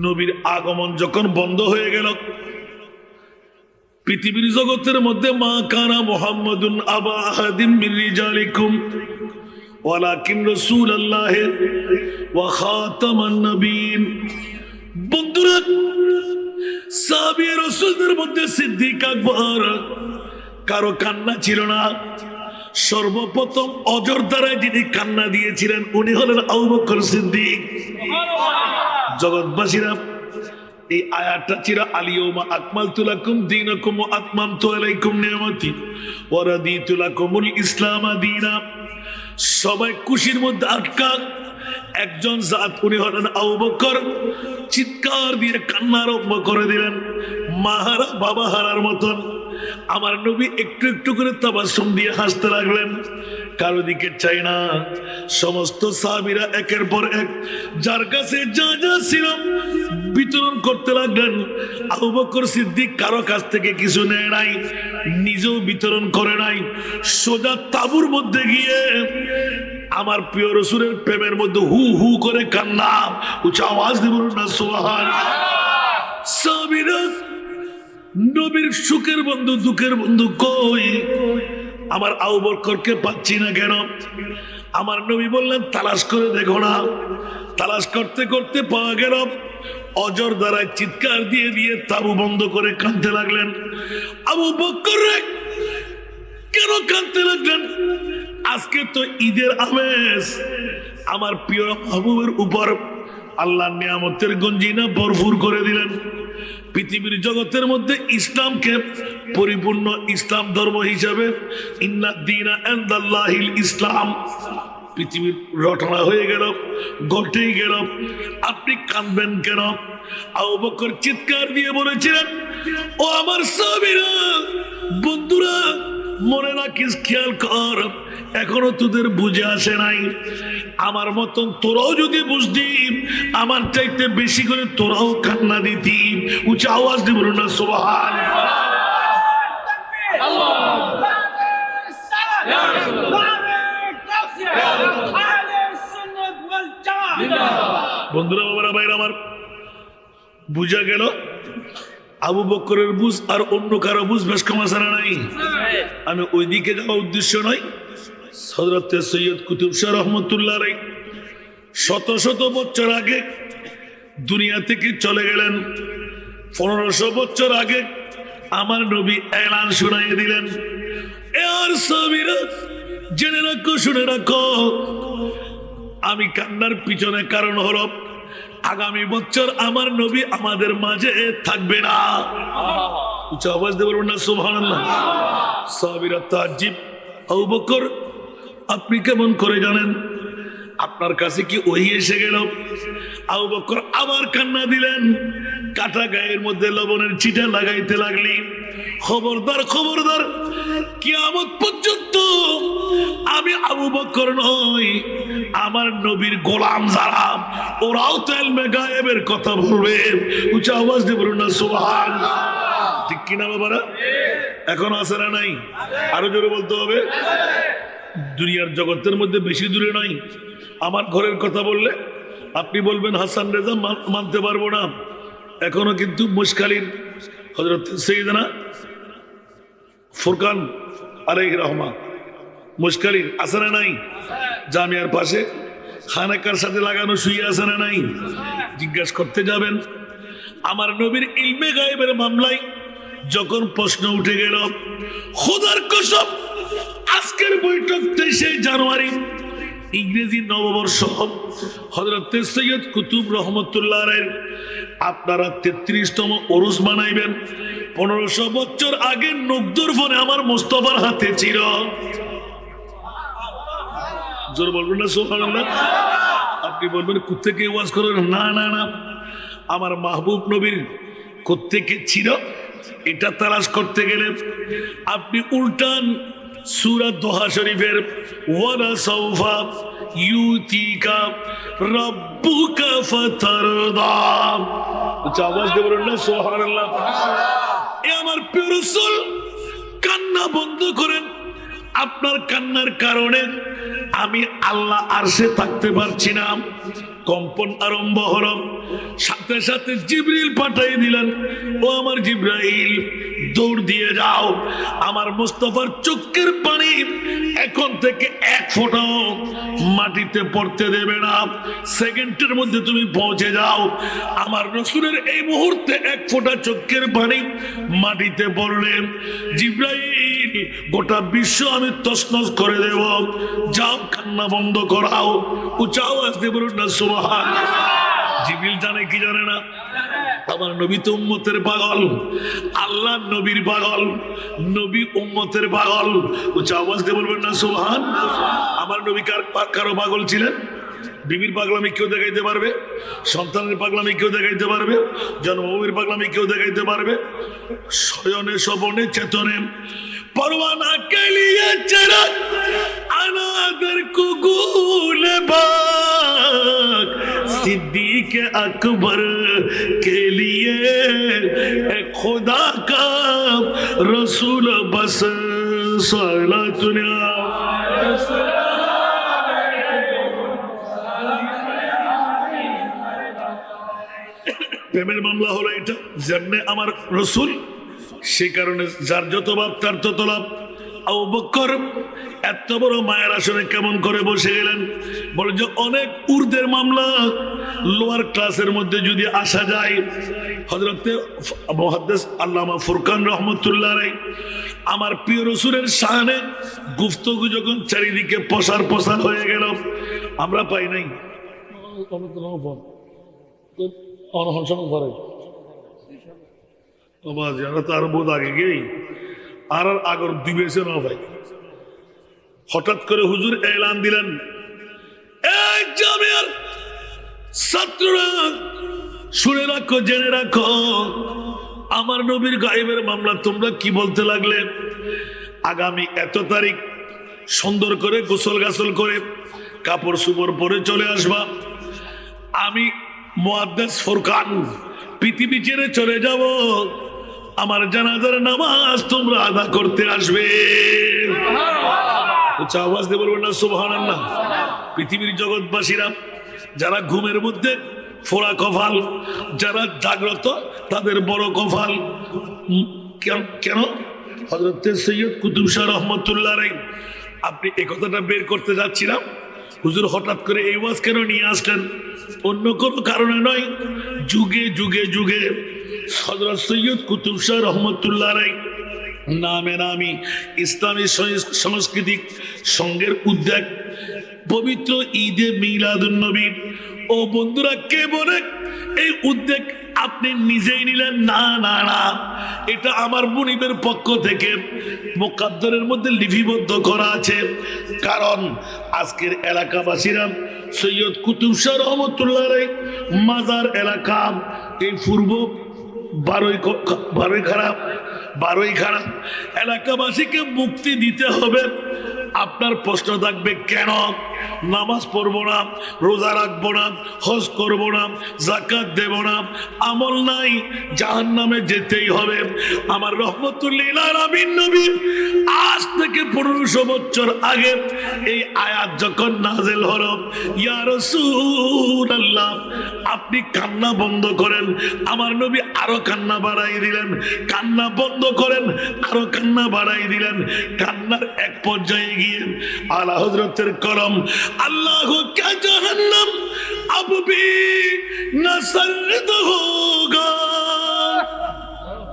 নবীর আগমন যখন বন্ধ হয়ে গেল, পৃথিবীর জগতের মধ্যে মা কানা মুহাম্মাদুন আবা আহাদিম মির রিজালিকুম ওয়ালাকিন রাসূলুল্লাহ ওয়া খাতামান নবীন। বন্ধুরা, সাহাবী রাসূলদের মধ্যে সিদ্দিক আকবর কারো কান্না ছিল না। সর্বপ্রথম অজর দ্বারায় যিনি কান্না দিয়েছিলেন উনি হলেন আবু বকর সিদ্দিক। জগৎবাসীরা, এই আয়াতটা ছিল আলিয়াউমা আকমালতু লাকুম দীনাকুম ওয়া আতমামতু আলাইকুম নি'মাতি ওয়া রাদিতু লাকুমুল ইসলাম দীনা। সবাই খুশির মধ্যে আটকা, একজন জাত উনি হলেন আবু বকর চিৎকার দিয়ে কান্না আরম্ভ করে দিলেন, মাহারা বাবা হারার মতন। আমার নবী একটু একটু করে তাবাসসুম দিয়ে হাসতে লাগলেন, কারো দিকে চাই না। সমস্ত সাহাবীরা একের পর এক যার কাছে যা যা ছিল বিতরণ করতে লাগলেন। আবু বকর সিদ্দিক কারো কাছ থেকে কিছু নেয় নাই, নিজেও বিতরণ করে নাই। সোজা তাঁবুর মধ্যে গিয়ে আমার প্রিয় রাসূলের প্রেমের মধ্যে হু হু করে কান্না, উচ্চ আওয়াজ দিয়ে বলুন না সুবহানাল্লাহ। সাহাবীরা, নবীর সুখের বন্ধু দুঃখের বন্ধু কই? আমার আবু বকরকে পাচ্ছি না কেন? আমার নবী বললেন তালাশ করে দেখো না। তালাশ করতে করতে পাওয়া গেল। অজর দ্বারায় চিৎকার দিয়ে দিয়ে তাবু বন্ধ করে কাঁদতে লাগলেন। আবু বকর কেন কাঁদতে লাগলেন? আজকে তো ঈদের আমেজ, আমার প্রিয় মাহবুবের উপর আল্লাহ নিয়ামতের গঞ্জিনা ভরপুর করে দিলেন। পৃথিবীর জগতের মধ্যে ইসলামকে পরিপূর্ণ ইসলাম ধর্ম হিসাবে ইন্নাদ দীনা ইনদাল্লাহিল ইসলাম পৃথিবীর রটনা হয়ে গেল, ঘটেই গেল। আপনি কাঁদবেন কেন? আবু বকর চিৎকার দিয়ে বলেছিলেন, ও আমার সাহাবীরা, বন্ধুরা, মনে রাখিস, খেয়াল কর, এখনো তোদের বুঝে আসে নাই। আমার মতন তোরাও যদি বুঝতি, আমার চাইতে বেশি করে তোরাও কান্না দিতি। উচ্চ আওয়াজ দিয়ে বলুন না সুবহানাল্লাহ। বন্ধুরা, বাবারা, ভাইরা আমার, বুঝা গেল আবু বকরের বুঝ আর অন্য কারো বুঝ বেশ কম আছে না নাই? আমি ওইদিকে যাওয়া উদ্দেশ্য নয়। হযরত সৈয়দ কুতুব শাহ রহমতুল্লাহ আলাইহি শত শত বছর আগে দুনিয়া থেকে চলে গেলেন। 1500 বছর আগে আমার নবী এলান শুনাইয়ে দিলেন, আর সাহাবীরা জেনে রাখো, শুনে রাখো, আমি কান্নার পিছনে কারণ হলো আগামী বছর আমার নবী আমাদের মাঝে থাকবে না। উচ্চ আওয়াজ দিয়ে বলুন না সুবহানাল্লাহ। সাহাবীরা তাজ্জব, আবু বকর আপনি কেমন করে জানেন? আপনার কাছে কি ওহী এসে গেল? আবু বকর আবার কান্না দিলেন, কাটা গায়ের মধ্যে লবণের ছিটা লাগাইতে লাগলি। খবরদার, খবরদার, কিয়ামত পর্যন্ত আমি আবু বকর নই, আমার নবীর গোলাম যারা ওরাও তো ইলমে গায়েবের কথা বলবে। উচ্চ আওয়াজ দিয়ে বলুন না সুবহানাল্লাহ। ঠিক কিনা বাবারা? এখন আছে না নাই? আরো জোরে বলতে হবে। দুনিয়ার জগতের মধ্যে বেশি দূরে নাই। আমার ঘরের কথা বললে আপনি বলবেন হাসান রেজা মানতে পারবো না। এখনো কিন্তু মুশকালির হযরত সাইয়েদনা ফুরকান আলাইহির রহমা মুশকালির আছে না নাই? জামিয়ার পাশে খানাকার সাথে লাগানো শুয়ে আছে না নাই? জিজ্ঞাসা করতে যাবেন। আমার নবীর ইলমে গায়েবের মামলায় যখন প্রশ্ন উঠে গেল, খোদার কসম, আজকের বৈঠক 23শে জানুয়ারি ইংরেজি নববর্ষ, হযরত সৈয়দ কুতুব রহমতুল্লাহ আলাইহি আপনারা 33তম ওরস মানাইবেন। 1500 বছর আগে নকদর ফোনে আমার মুস্তাফার হাতে ছিল। জোর বলবেন না সুবহানাল্লাহ। আপনি বলবেন কোত্থেকে ওয়াজ করেন? না না না, আমার মাহবুব নবীর কোত্থেকে ছিল এটা তালাশ করতে গেলে আপনি উল্টান সূরা দোহা শরীফের ওয়ালা সাউফা ইউতিকা রাব্বুকা ফাতারদা। আওয়াজ দিয়ে বলুন না সুবহানাল্লাহ। এ আমার প্রিয় রাসূল, কান্না বন্ধ করেন। আপনার কান্নার কারণে আমি আল্লাহ আরশে থাকতে পারছি না। কম্পন আরম্ভ হলো। সাথে সাথে জিবরিল পাঠাই দিলেন, ও আমার জিবরাইল দৌড় দিয়ে যাও, আমার মুস্তাফার চোখের পানি এখন থেকে এক ফোঁটাও মাটিতে পড়তে দেবে না। সেকেন্ডের মধ্যে তুমি পৌঁছে যাও, আমার রাসূলের এই মুহূর্তে এক ফোঁটা চোখের পানি মাটিতে পড়লে জিবরাইল গোটা বিশ্ব আমি তছনছ করে দেব। যাও, কান্না বন্ধ করাও। উচ্চ আওয়াজ দিয়ে বলুন না সুবহানাল্লাহ। জিবরিল জানে কি জানে না? আমার নবী তো উম্মতের পাগল, আল্লাহ নবীর পাগল, নবী উম্মতের পাগল। উচ্চ আওয়াজ দিয়ে বলবেন না সুবহান। আমার নবী কারো পাগল ছিলেন? বিবির পাগলামি কেউ দেখাইতে পারবে? সন্তানের পাগলামি কেউ দেখাইতে পারবে? জন্মভূমির পাগলামি কেউ দেখাইতে পারবে? শয়নে স্বপনে চেতনে परवाना के लिए चढ़ा अनादर को गूल बाग सिद्दीक अकबर के लिए खुदा का रसूल बस सलातुना প্রেমের মামলা হলো এটা। যেমনে আমার রসুল, সে কারণে যার যত বাপ তার তত লাভ। আবু বকর এত বড় মায়ের আসনে কেমন করে বসে গেলেন? বলে যে অনেক উর্দের মামলা লোয়ার ক্লাসের মধ্যে যদি আসা যায়। হযরতে মুহাদ্দিস আল্লামা ফুরকান রহমতুল্লাহ আলাইহি আমার প্রিয় রসুলের শানে গুফতগু যখন চারিদিকে প্রসার প্রসার হয়ে গেল, আমরা পাই নাই অনশন করে তার বোধ আগে গিয়েই আর আগর দিবেছে না ভাই। হঠাৎ করে হুজুর এলান দিলেন, এক জামিয়ার ছাত্ররা শুনে রাখো, জেনে রাখো, আমার নবীর গায়েবের মামলা তোমরা কি বলতে লাগলে? আগামী এত তারিখ সুন্দর করে গোসল গাসল করে কাপড় সুপড় পরে চলে আসবা। আমি মুহাদ্দিস ফুরকান পৃথিবী ছেড়ে চলে যাব, আমার জানাজার নামাজ তোমরা আদা করতে আসবে। আওয়াজ দিয়ে বলবেন না সুবহানাল্লাহ। পৃথিবীর জগৎবাসীরা যারা ঘুমের মধ্যে ফোড়া কপাল, যারা জাগ্রত তাদের বড় কপাল। কেন? হযরত সৈয়দ কুতুব শাহ রহমতুল্লাহ আলাইহি আপনি এই কথাটা বের করতে যাচ্ছিলাম, হুজুর হঠাৎ করে এই ওয়াজ কেন নিয়ে আসলেন? অন্য কোনো কারণে নয়, যুগে যুগে যুগে হযরত সৈয়দ কুতুব শাহ রহমতুল্লাহ আলাইহি নামে নামি ইসলামী সাংস্কৃতিক সংঘের উদ্যোগ পবিত্র ঈদে মিলাদুন নবী। ও বন্ধুরা, কে বলে এই উদ্যোগ আপনি নিজেই নিলেন? না না না, এটা আমার মুনিবের পক্ষ থেকে মুকাদ্দরের মধ্যে লিপিবদ্ধ করা আছে। কারণ আজকের এলাকাবাসীরা সৈয়দ কুতুব শাহ রহমতুল্লাহ আলাইহি মাজার এলাকা, এই পূর্ব বারোইখানা এলাকাবাসীকে মুক্তি দিতে হবে। আপনার প্রশ্ন থাকবে, কেন নামাজ পড়বো না, রোজা রাখবো না, হজ করবো না, যাকাত দেব না, আমল নাই, জাহান্নামে যেতেই হবে? আমার রহমতুল্লিল আলামিন নবী আজ থেকে 1500 বছর আগে এই আয়াত যখন নাযিল হলো, ইয়া রাসূলুল্লাহ আপনি কান্না বন্ধ করেন, আমার নবী আরো কান্না বাড়াই দিলেন। কান্না বন্ধ করেন, আরো কান্না বাড়াই দিলেন। কান্নার এক পর্যায়ে গিয়ে আলা হযরতের কলম, আল্লাহ কা জাহান্নাম अब भी न सर्द होगा।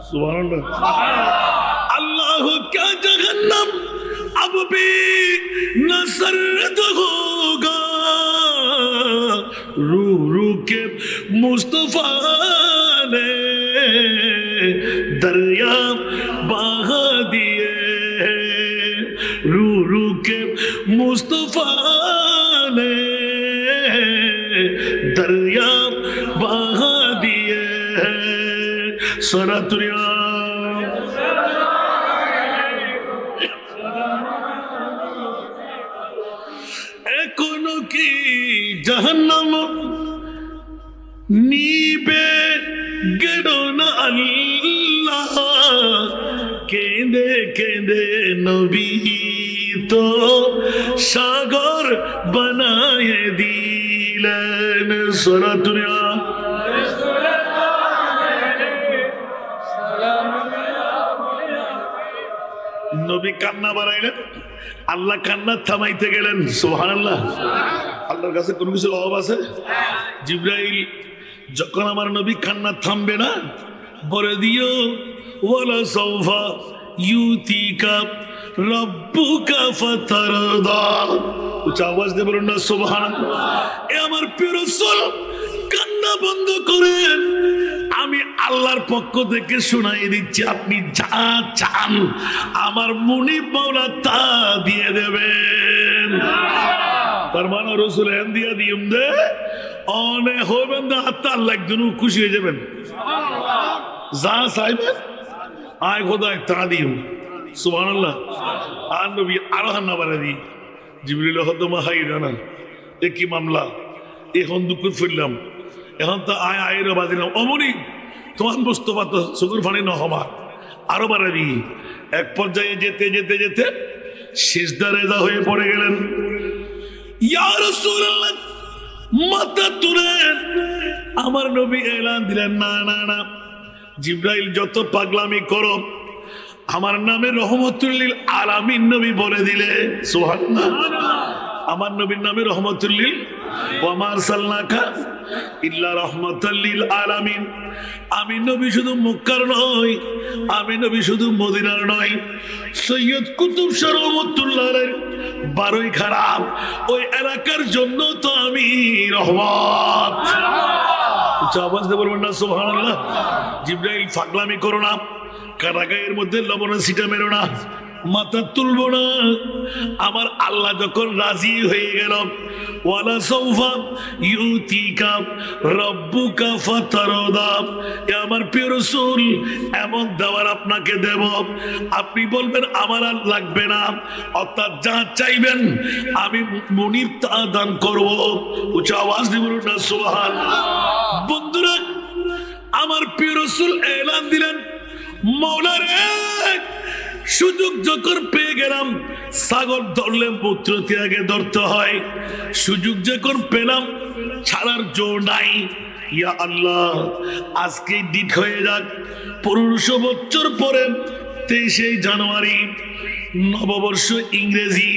सुभान अल्लाह। अल्लाह क्या जहन्नम अब भी न सर्द होगा। रू रू के मुस्तफा ने दरिया बहा दिए। रू रू के मुस्तफा ने दरिया बहा दिए। सरातुरिया एकोनो की जहन्नम नीबे गेडो न अल्लाह केंदे केंदे नबी तो सागर बनाए दिल। দিলেন সরাতুনিয়া নবী কান্না বাড়াইলেন, আল্লাহ কান্না থামাইতে গেলেন। সুবহানাল্লাহ। আল্লাহর কাছে কোনো কিছু অভাব আছে? জিবরাইল যখন আমার নবী কান্না থামবে না, বলে দিও ওয়ালা সাউফা ইউতিকা রাব্বুকা ফাতারদা। উচ্চ আওয়াজ দিয়ে বলুন না সুবহানাল্লাহ। এ আমার প্রিয় রাসূল, কান্না বন্ধ করেন, আমি আল্লাহর পক্ষ থেকে শোনাই দিচ্ছি, আপনি যা চান আমার মুনিব মাওলা তা দিয়ে দেবেন। তার মানে রাসূল এন দিয়া দিম দে অনে হবেন না, হাত আল্লাহ একজন খুশি হয়ে যাবেন। যা চাইবেন আয় খোদায় তা দিও। সুবহানাল্লাহ। আর নবী আরো হান্না বাড়া দিই, জিবরিল হতমা হাই জানা এ কি মামলা, এখন দুঃখ ফিরলাম, এখন তো আয় আয়ের বাদিলাম অমনি তোমার মুস্তফা তো চকুর ফানি নহমা আরো বাড়া দিই। এক পর্যায়ে যেতে যেতে যেতে সিজদা রেজা হয়ে পড়ে গেলেন। ইয়া রাসূলুল্লাহ, মাথা তুলেন। আমার নবী এলান দিলেন, না না না, জিবরাইল যত পাগলামি করো, আমার নামে রহমতুল লিল আলামিন নবী বলে দিলে। সুবহানাল্লাহ। আমার নবীর নামে রহমতুল লিল ওয়া মা আরসালনাকা ইল্লা রাহমাতাল লিল আলামিন। আমি নবী শুধু মক্কার নয়, আমি নবী শুধু মদিনার নয়, সৈয়দ কুতুব শাহ রহমাতুল্লাহ আলাইহির বারোই খারাপ ওই এলাকার জন্য তো আমি রহমত। আওয়াজ দিয়ে বলবেন না সুবহানাল্লাহ। জিবরাইল পাগলামি করো না, কারাগারের মধ্যে লবণের ছিটা মেরো না, মাথা তুলবো না। আমার আল্লাহ যখন রাজি হয়ে গেল, ওয়ালা সাউফা ইউতিকা রাব্বুকা ফাতারদা, এ আমার প্রিয় রাসূল এমন দেওয়ার আপনাকে দেব, আপনি বলবেন আমার আর লাগবে না, অর্থাৎ যা চাইবেন আমি মুনিব তা দান করব। উচ্চ আওয়াজ দিয়ে বলুন না সুবহানাল্লাহ। বন্ধুরা, আমার প্রিয় রাসূল এলান দিলেন, মাওলার সুযোগ যখন পেয়ে গেলাম, ছাগল ধরলে মূত্র ত্যাগে ধরতে হয়, সুযোগ যখন পেলাম ছাড়ার জোর নাই। ইয়া আল্লাহ, আজকে ডিট হয়ে যাক 1500 বছর পরে 23শে জানুয়ারি নববর্ষ ইংরেজি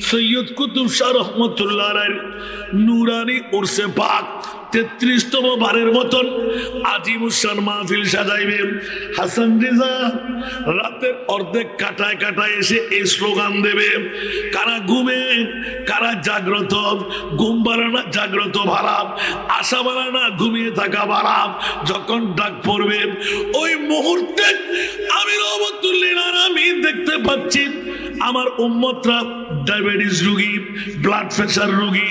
সৈয়দ কুতুব শাহ রহমতুল্লাহ আলাইহির নুরানি উরসে পাক 33তম বারের মতন আজিমুসান মাহফিল সাজাইবে। হাসান রেজা রাতের অর্ধেক কাটায় কাটায় এসে এই স্লোগান দেবে, কারা ঘুমে কারা জাগ্রত, ঘুম বাড়ানা জাগ্রত ভাড়া, আশা বাড়ানা ঘুমিয়ে থাকা ভাড়া। যখন ডাক পড়বে ওই মুহূর্তে আমি রহমতুল্লাহ আমি দেখতে পাচ্ছি আমার উম্মতরা ডায়াবেটিস রোগী, ব্লাড প্রেশার রোগী,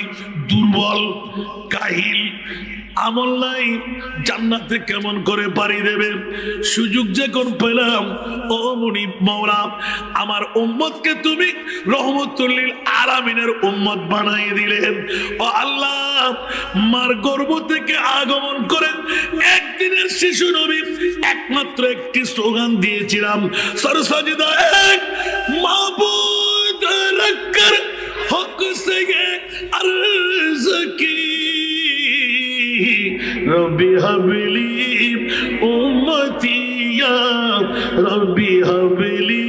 দুর্বল, কাহিল, আমল নাই, জান্নাতে কেমন করে পাড়ি দেবে। সুযোগ যখন পেলাম, ও মুনিব মাওলা আমার উম্মতকে তুমি রহমতুল লিল আলামিনের উম্মত বানিয়ে দিলেন। ও আল্লাহ, মার গর্ভ থেকে আগমন করে একদিনের শিশু নবী একমাত্র একটি স্লোগান দিয়েছিলাম, সরসাজিদা এক মাবুদ রক্কর হক সে আরজ কি রব্বি হাবলি উম্মতি ইয়া রব্বি হাবলি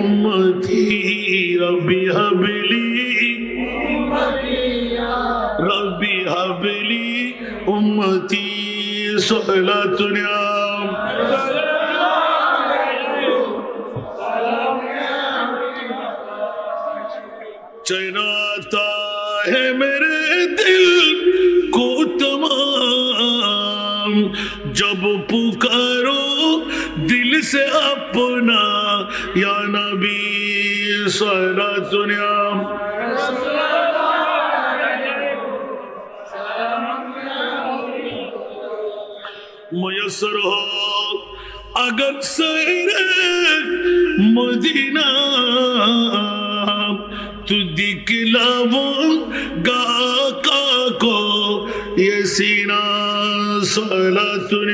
উম্মতি রব্বি হাবলি রব্বি হাবলি উম্মতি সালাতুন चैनाता है मेरे दिल को तमाम, जब पुकारो दिल से अपना या नबी सलातुन मुयस्सर हो अगर सैरे मदीना तू दिखलाऊंगा आका को ये सीना सलातुन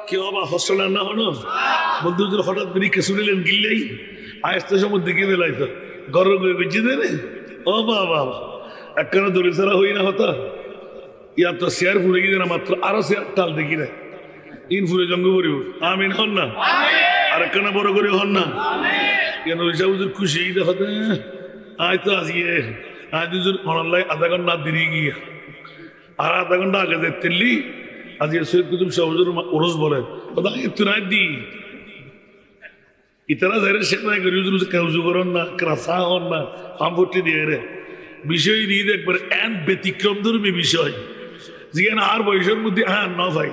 কেউ আবার হসলা না হলো বন্ধুদের হঠাৎ করে কে শুনিলেন গিল্লাই আয়স্ত সমুদ্রে কি বেলাইতো গরম করে বেঁচে দেবে ও বাবা একখানা দড়ি ছাড়া হই না হতা ইয়ার তো শেয়ার ফুলে গিয়ে না মাত্র আরো শেয়ার টাল দেখি না ইন ফুলে জঙ্গ করিব আমিন হন না আর একখানা বড় করে হন না কেন হুজুর খুশি হতে আয় তো আসিয়ে আজ হুজুর অনলাই আধা ঘন্টা দিয়ে গিয়ে আর আধা ঘন্টা আগে দেখতেলি আজকে সৈয়দ কুতুব শাহ হুজুর ওরস বলে কথা একটু নাই দি ইতারা যাইরে শেখ নাই করি হুজুর কেউজু করেন না ক্রাসা হন না পাম্পটি দিয়ে রে বিষয় দিয়ে একবার এন ব্যতিক্রম ধর্মী বিষয় যেখানে আর বয়সের মধ্যে হ্যাঁ ন ভাই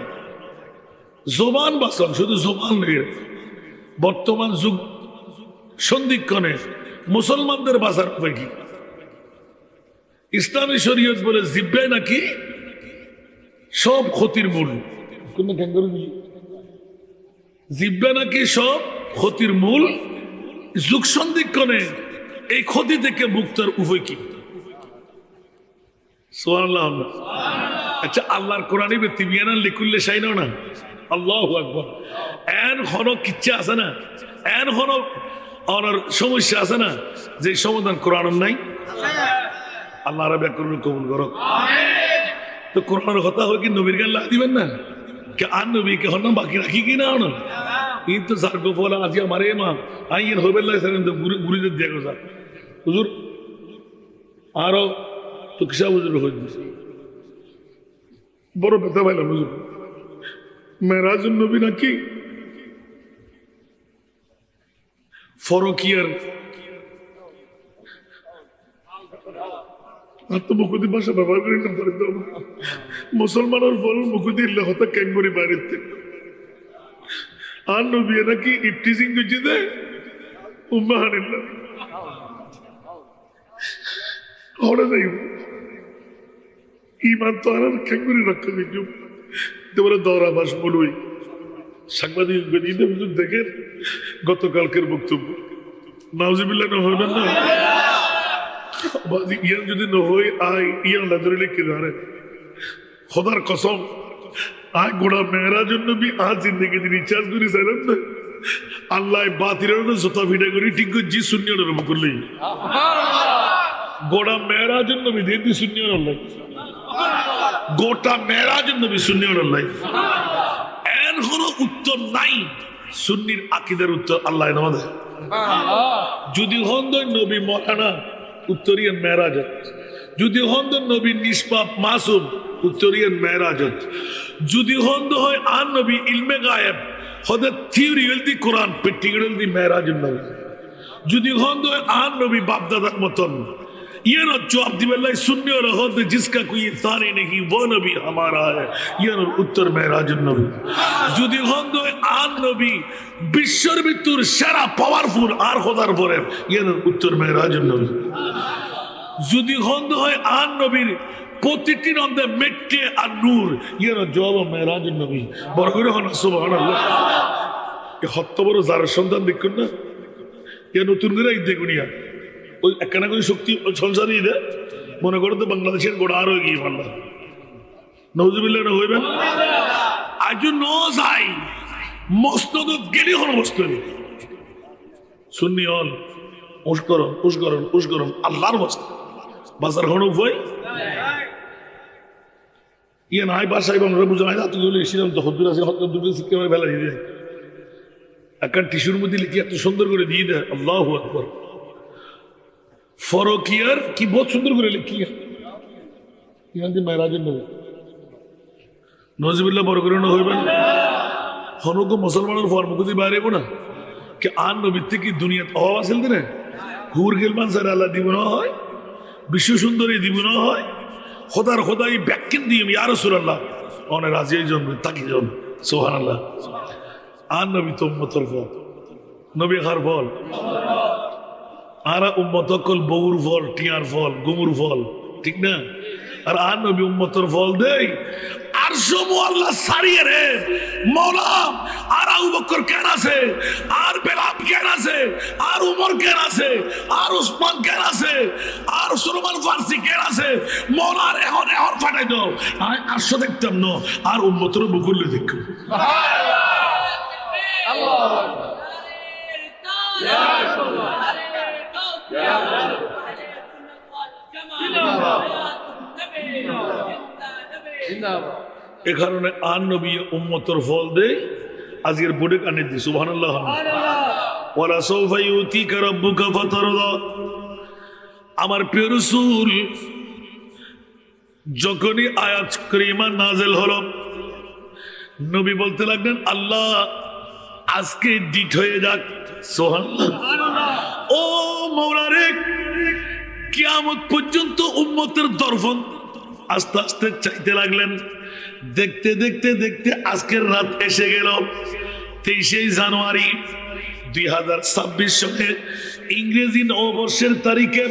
জবান বাসন শুধু জবান নেই বর্তমান যুগ সন্ধিক্ষণে মুসলমানদের বাঁচার উপায় কি ইসলামী শরীয়ত বলে জিব্বায় নাকি সব ক্ষতির মূল জিব্বা নাকি সব ক্ষতির মূল যুগ সন্ধিক্ষণে এই ক্ষতি থেকে মুক্তার উপায় কি সুবহানাল্লাহ আচ্ছা আল্লাহর কোরআনে বেতিবিয়ানা লিকুল্লে শাইনো না আল্লাহু আকবার এন হন কিচ্ছা আছে না এন হন অনার সমস্যা আছে না যে সমাধান কোরআন নাই আল্লাহ রাব্বুল করুন কবুল করো তো কোরআনের কথা হয় কি নবীর গান লাগা দিবেন না কে আর নবী কে হন বাকি রাখি কি না না কিন্তু সার্গো ফলা আজি আমারে মা আইন হবে না সেন তো গুরিদের দিয়া কথা হুজুর আরো তো কিসা হুজুর হইছে বড় ব্যথা পাইলাম হুজুর মেরাজুন নবী নাকি ফরকিয়ার আত্মমুখুদি ভাষা ব্যবহার করি না পারে মুসলমানের ফল মুখুদি হতা ক্যাঙ্গুরি বাড়িতে আর নবী নাকি ইফটিজিং করছে দে উম্মাহানিল্লাহ হরে যাইব ইমান তো আর ক্যাঙ্গুরি রক্ষা দিচ্ছ বলে দৌড়া বাস বলুই সাংবাদিক দেখেন গতকালকের বক্তব্য নাউজিবিল্লাহ না হইবেন না ইয়ান যদি না হই আয় ইয়ান লাজরিলে কি ধরে খোদার কসম আয় গোড়া মেয়েরাজুন নবী আজ জিন্দগি দিন রিচার্জ করি চাইলাম না আল্লাহ বাতিরের জোতা ভিড়া করি ঠিক জি শূন্য রব করলেই গোড়া মেয়েরাজুন নবী দিয়ে দি শূন্য আল্লাহ গোটা মেয়েরাজুন নবী শূন্য আল্লাহ এর কোনো উত্তর নাই সুন্নির আকিদের উত্তর আল্লাহ আমাদের যদি হন্দ নবী মরানা উত্তরিয়ান মেরাজত যদি হন্দ নবী নিষ্পাপ মাসুম উত্তরিয়ান মেরাজত যদি হন্দ হয় আর নবী ইলমে গায়েব হদে থিওরিক্যাল দি কোরআন প্র্যাকটিক্যাল দি মেরাজুন নবী যদি হন্দ হয় আর নবী বাপদাদার মতন ये ना जवाब दिवल्ला सुनने और होते जिसका कोई ताने नहीं वो नबी हमारा है ये ना उत्तर मेराज नबी जुदी होंदो आन नबी बिश्वर बितुर शरा पावरफुल आर खुदार बोले ये ना उत्तर मेराज नबी जुदी होंदो है आन नबी প্রতিটি নন্দে মেটে আর নূর ইয়ে না জবাব মেরাজ নবী বড় করে হন সুবহানাল্লাহ এই হত্য বড় যার সন্তান দেখুন না এ নতুন করে দেখুনিয়া ওই একখানা করে শক্তি সংসারই দেয় মনে করো তো বাংলাদেশের গোড়া আরো এগিয়ে পারল নজুবিল্লাহ না হইবেন আজ নজাই মস্তদ গেলি হল বস্তু শুননি হল উস্করণ আল্লাহর বস্তু বাজার হন ভয় ইয়ে নাই বাসায় বাংলা বুঝা হয় না তুই এসেছিলাম তো হদ্দুর আছে হদ্দুর শিক্ষা ফেলা দিয়ে দেয় একখান টিস্যুর মধ্যে লিখে এত সুন্দর করে দিয়ে দেয় আল্লাহু আকবার ফরকিয়ার কি বহুত সুন্দর করে লিখিয়া মেরাজের নবী নজিবুল্লাহ বড় করে হইবেন হনুক মুসলমানের ফর্মকুদি বাইরে না কি আর নবীর থেকে দুনিয়াত অভাব আসেন দিনে হুর গেলমান স্যার আল্লাহ দিব না হয় বিশ্ব সুন্দরী দিব না হয় খোদার খোদাই ব্যাখ্যান দিয়ে ইয়া রাসূলুল্লাহ অনেক রাজি জন্মে তাকি জন্ম সুবহানাল্লাহ আর নবী তো উম্মতের ফল নবী খার ফল আরা উম্মত কল বউর ফল টিয়ার ফল গুমুর ফল ঠিক না আর আর নবী উম্মতের ফল দেই আর সমু আল্লাহ সারিয়ে রে মওলা আর আবু বকর কেন আছে আর বেলাল কেন আছে আর উমর কেন আছে আর উসমান কেন আছে আর সুলমান ফারসি কেন আছে মওলার এখন ফাটাই দাও আর শো দেখতাম না আর উম্মতের বকুল দেখো সুবহানাল্লাহ এ কারণে আর নবী উম্মতের ফল দেয় আজকের বোর্ডে কানে দিই সুবহানাল্লাহ ওয়ালা সাউফা ইউতিকা রাব্বুকা ফাতারদা। আমার প্রিয় রাসূল যখনই আয়াত কারিমা নাযিল হলো নবী বলতে লাগলেন আল্লাহ আজকে ডিট হয়ে যাক। সুবহানাল্লাহ। ও মাওলা রে কিয়ামত পর্যন্ত উম্মতের দর্পণ আস্তে আস্তে চাইতে লাগলেন। দেখতে দেখতে দেখতে আজকের রাত এসে গেল 23শে জানুয়ারি 2026 সালে ইংরেজি নববর্ষের তারিখে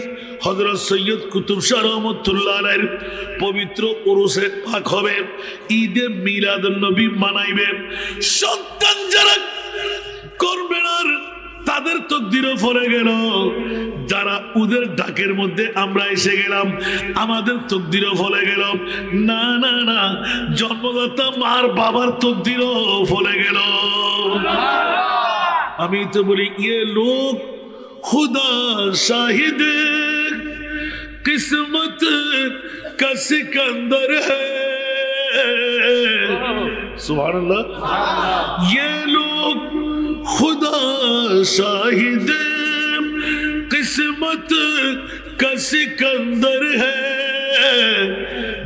হযরত সৈয়দ কুতুব শাহ রহমাতুল্লাহ আলাইহির পবিত্র উরুসে পাক হবে, ঈদে মিলাদুন নবী মানাইবে। সন্তান যারা করবে না তাদের তকদিরও পড়ে গেল, যারা ওদের ডাকের মধ্যে আমরা এসে গেলাম আমাদের তকদিরও ফলে গেল। না না না, জন্মদাতা মার বাবার তকদিরও ফলে গেল। আমি তো বলি ইয়ে লোক খুদা শাহিদ কিসমত কা সিকন্দর হ্যায়। সুবহানাল্লাহ। ये लोग खुदा शाहिद किस्मत का सिकंदर है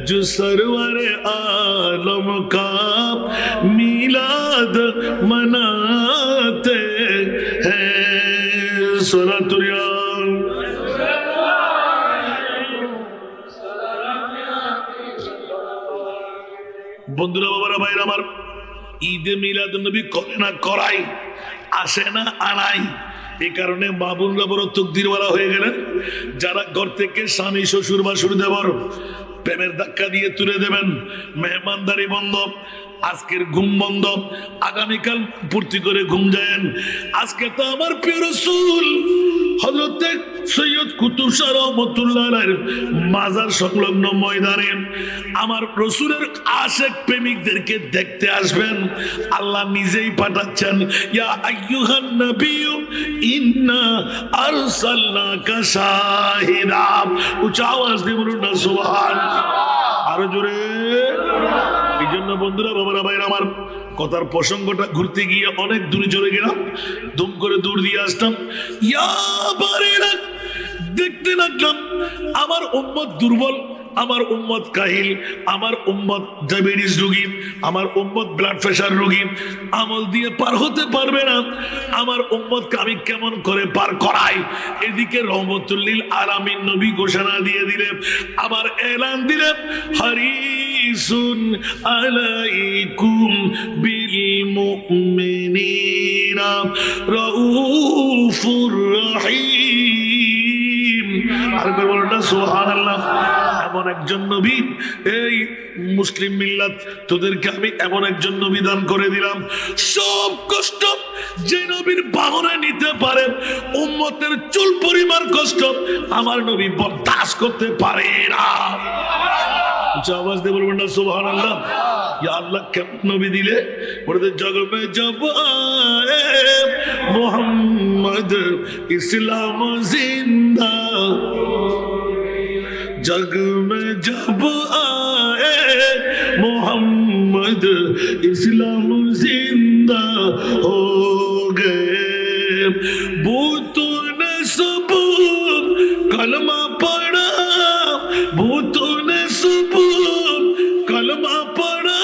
जो सरवर आलम का मिलाद मनाते हैं। सूरतुल यार বন্ধুরা বাবারা ভাইরা আমার, ঈদে মিলাদুন নবী করে না করাই, আসে না আনাই। এই কারণে মা বোনরা বড় তকদিরওয়ালা হয়ে গেলেন। যারা ঘর থেকে স্বামী শ্বশুর বাসুর দেবর প্রেমের ধাক্কা দিয়ে তুলে দেবেন, মেহমানদারি বন্ধ, আজকের ঘুম বন্ধ, আগামীকাল পূর্তি করে ঘুম যায়েন। আজকে তো আমার প্রিয় রাসূল হযরত সৈয়দ কুতুব শাহ রহমাতুল্লাহ আলাইহির মাজার সংলগ্ন ময়দানে আমার রাসূলের আশিক প্রেমিকদেরকে দেখতে আসবেন। আল্লাহ নিজেই পাঠাচ্ছেন, ইয়া আইয়ুহান নবিয়্যু ইন্না আরসালনাকা শাহিদা। উচ্চ আওয়াজ দিয়ে বলুন না সুবহানাল্লাহ, আরো জোরে। এই জন্য বন্ধুরা বাবারা ভাইরা আমার, কথার প্রসঙ্গটা ঘুরতে গিয়ে অনেক দূরে চলে গেলাম, দুম করে দূর দিয়ে আসলাম। দেখতে লাগলাম আমার উম্মত দুর্বল, আমার উম্মত কাহিল, আমার উম্মত ডায়াবেটিস রোগী, আমার উম্মত ব্লাড প্রেশার রোগী, আমল দিয়ে পার হতে পারবে না। আমার উম্মতকে আমি কেমন করে পার করাই? এদিকে রহমতুল লিল আলামিন নবী ঘোষণা দিয়ে দিলেন, আবার এলান দিলেন, হারিসুন আলাইকুম বিল মুমিনিনা রাউফুর রহিম। আর বলুন না সুবহানাল্লাহ। এমন একজন নবী, এই মুসলিম মিল্লাত তোদেরকে আমি এমন একজন নবী দান করে দিলাম, সব কষ্ট যে নবীর বাহনে নিতে পারে, উম্মতের চুল পরিমাণ কষ্ট আমার নবী বরদাস্ত করতে পারে না। আওয়াজ দিয়ে বলবেন না সুবহানাল্লাহ। ইয়া আল্লাহ কেমন নবী দিলে? বলতে জগ মে জব আয়ে মুহাম্মদ ইসলাম জিন্দা, जग में जब आए मोहम्मद इस्लाम जिंदा हो गए। भूतों ने सब कलमा पढ़ा, भूतों ने सब कलमा पढ़ा,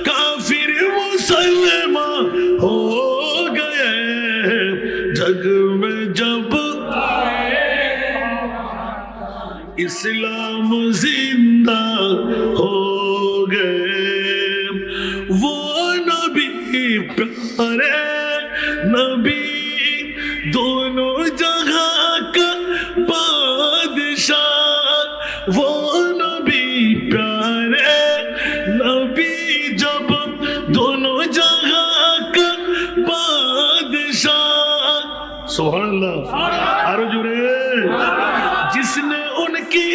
काफिर मुसलमान हो गए। जग में जब इस्लाम जिंदा हो गए। वो नबी प्यारे नबी, दोनों जगह का बादशाह। वो नबी प्यारे नबी, जब दोनों जगह का बादशाह। सुभान अल्लाह, आरो जुरे। जिसने उनकी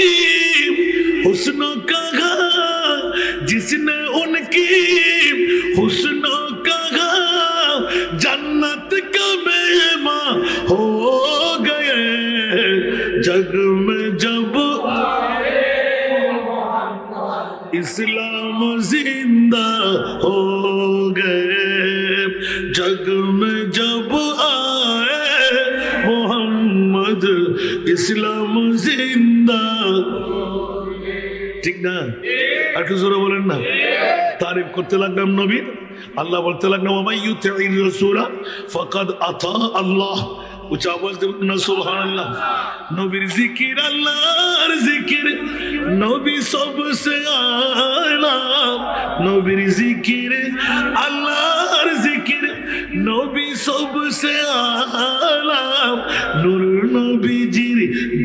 हुस्नों कहा, जिसने उनकी हुस्नों कहा, जन्नत का मेहमान इस्लाम जिंदा हो गए जग में जब आए मोहम्मद इस्लाम जिंदा ठीक ना আর কিছু জোরে বলেন না তারিফ করতে লাগলাম নবীর আল্লাহ বলতে লাগলাম ওয়া মাইয়ুতি'ir রাসূলা ফাকাদ আতা আল্লাহ উচ্চ আওয়াজ দিয়ে না সুবহানাল্লাহ নবীর জিকির আল্লাহর জিকির নবী সবসে আলা নবীর জিকির আল্লাহর জিকির নবী সবসে আলা নূর নবীজির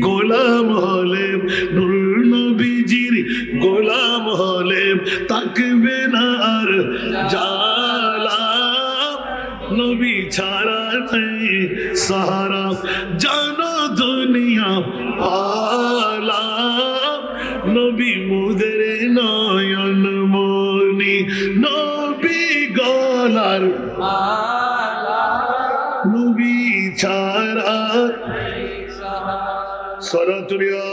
গোলাম হলে নূর নবীজির গোলাম হলে তাকবে না আর জালা নবী ছাড়া নেই সাহারা জানো দুনিয়া পালা নবী মুদের নয়ন মনি নবী গলার নবী ছাড়া সরাতুলিয়া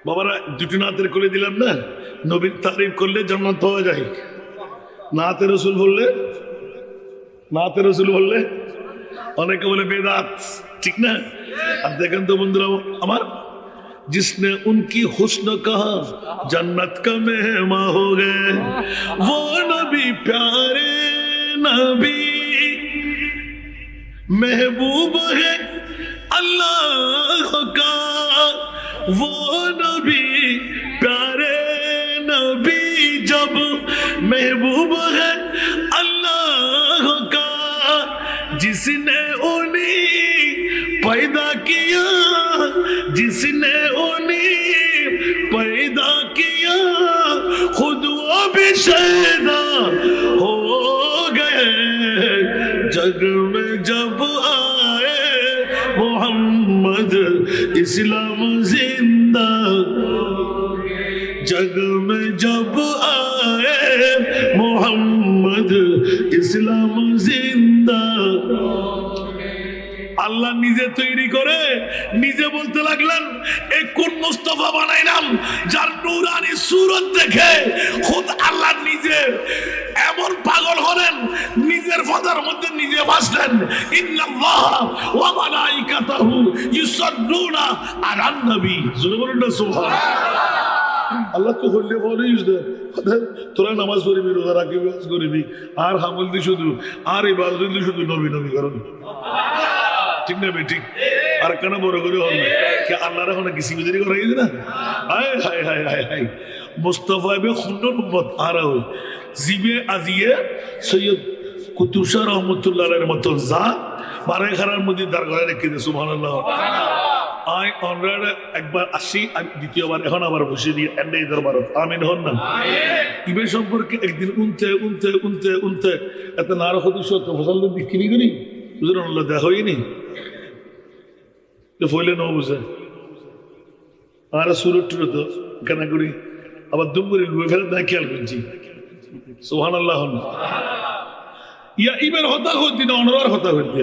বাবারা দুটি নাতের করে দিলাম না নবীর তারিফ করলে জান্নাত পাওয়া যায় নাতে রসুল বললে অনেকে বলে বেদাত ঠিক না আর দেখেন তো বন্ধুরা আমার जिसने उनकी हुस्न कहा जन्नत का मेहमा हो गए वो नबी प्यारे नबी महबूब है अल्लाह का वो नबी प्यारे नबी जब महबूब है अल्लाह का जिसने उन्हें पैदा किया जिसने उन्हें पैदा किया खुद वो भी शैदा हो गए जग में जब आए मोहम्मद इस्लाम जिंदा जग में जब आए मोहम्मद इस्लाम जिंदा আল্লাহ নিজে তৈরি করে নিজে বলতে লাগলেন এই কোন মুস্তাফা বানাইলাম যার নূরানি সুরত দেখে খুদ আল্লাহ নিজে এমন পাগল হলেন নিজের ফাদার মধ্যে নিজে ভাসলেন ইন্নাল্লাহ ওয়া মালাইকাতাহু ইউসাল্লুনা আলান নবী সুবহানাল্লাহ সুবহানাল্লাহ আল্লাহ তো হইলে বলেই তোরা নামাজ পড়বি রোজা রাখবি ওয়াজ করবি আর হামল দি শুধু আর ইবাদত দি শুধু নবী নবী করুন ঠিক না বেঠিক আর কেন বড় করে হল কে আল্লাহর এখন কিছু বিজরি করা গেছে না হায় হায় হায় হায় হায় মুস্তাফা বে খুন্নর উম্মত আরা হই জিবে আজিয়ে সৈয়দ কুতুব শাহ রহমাতুল্লাহ আলাইহির মত জাত বারে খারার মধ্যে দরগাহে রেখে দে সুবহানাল্লাহ আই অলরেডি একবার আসি দ্বিতীয়বার এখন আবার বসে দিয়ে এন্ডাই দরবার আমিন হন না ইবে সম্পর্কে একদিন উনতে এত নার হদিস তো ফসল বিক্রি করি বুঝলেন আল্লাহ দেখা হয়নি ফইলে ন বুঝে আর সুরট তো কেন করি আবার দুপুরে লুয়ে ফেলে না খেয়াল করছি সুবহানাল্লাহ হন ইয়া ইবের হতা হতি না অনরার হতা হতি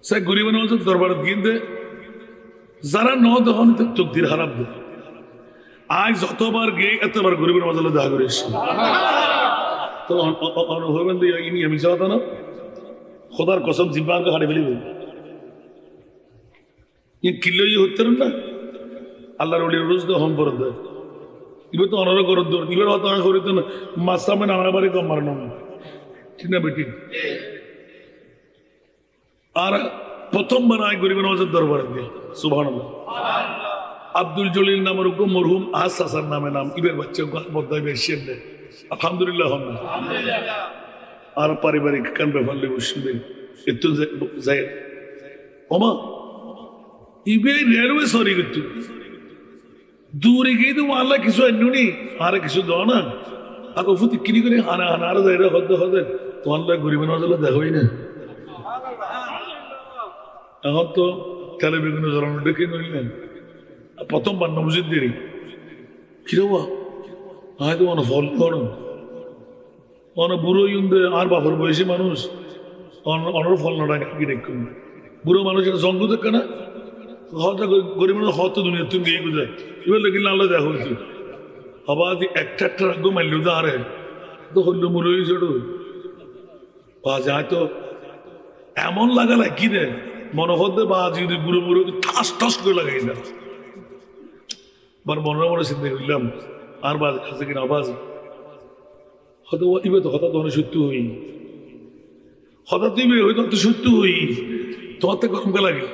সে গরিব নওয়াজ দরবার গিনতে যারা ন দহন তকদির হারাপ দে আজ যতবার গে এতবার গরিব নওয়াজ দেখা করে এসছি তো হইবেন দিয়ে ইনি আমি চাওয়া না খোদার কসম জিব্বাকে হারে ফেলি কিলো হতে না আল্লাহর ওলির রোজ তো হম বরদ ইবে তো অনার করদ দৌড় ইবার হতো করি তো না মাস্তা মানে নানা বাড়ি কম মারানো ঠিক না বেটি আর প্রথমবার আয় গরিব নওয়াজের দরবার দিয়ে সুবহানাল্লাহ আব্দুল জলিল নামের উপর মরহুম আজ সাসার নামে নাম ইবের বাচ্চা বদায় বেশিয়েন দেয় আলহামদুলিল্লাহ হন আর পারিবারিক কান ব্যাপার শুনবেন একটু যাই ওমা ইবে রেলওয়ে সরি করতে দূরে গিয়ে তো আল্লাহ কিছু আনুনি আর কিছু দাও না আর ওফুতি কিনি করে হানা হানা আর যাই হতে তোমার গরিব নওয়াজ দেখাই না এখন তো তেলে বেগুন জড়ানো ডেকে নইলেন প্রথমবার নবজিদ দেরি কিরবা হয়তো মনে ফল করো অনেক বুড়ো ইন্দে আর বাপর বয়সী মানুষ অনর ফল নটা কি দেখুন বুড়ো মানুষের জঙ্গ দেখে না হতা গরিব মানুষ হত দুনিয়া তুমি গিয়ে কোথায় এবার লেগে আল্লাহ দেখো হয়েছে আবার একটা একটা রাখবো মারল তো আরে তো হইল মুড়ে ছোট যায় তো এমন লাগালাই কি রে মনোহরদের বা যদি বুড়ো বুড়ো ঠাস ঠাস করে লাগাই না মনে মনে চিন্তা করলাম আর বাজ আছে কিনা আবাজ হয়তো ইবে তো হঠাৎ অনেক সত্য হই হঠাৎ ইবে হয়তো তো সত্য হই তোমার তো গরমকে লাগে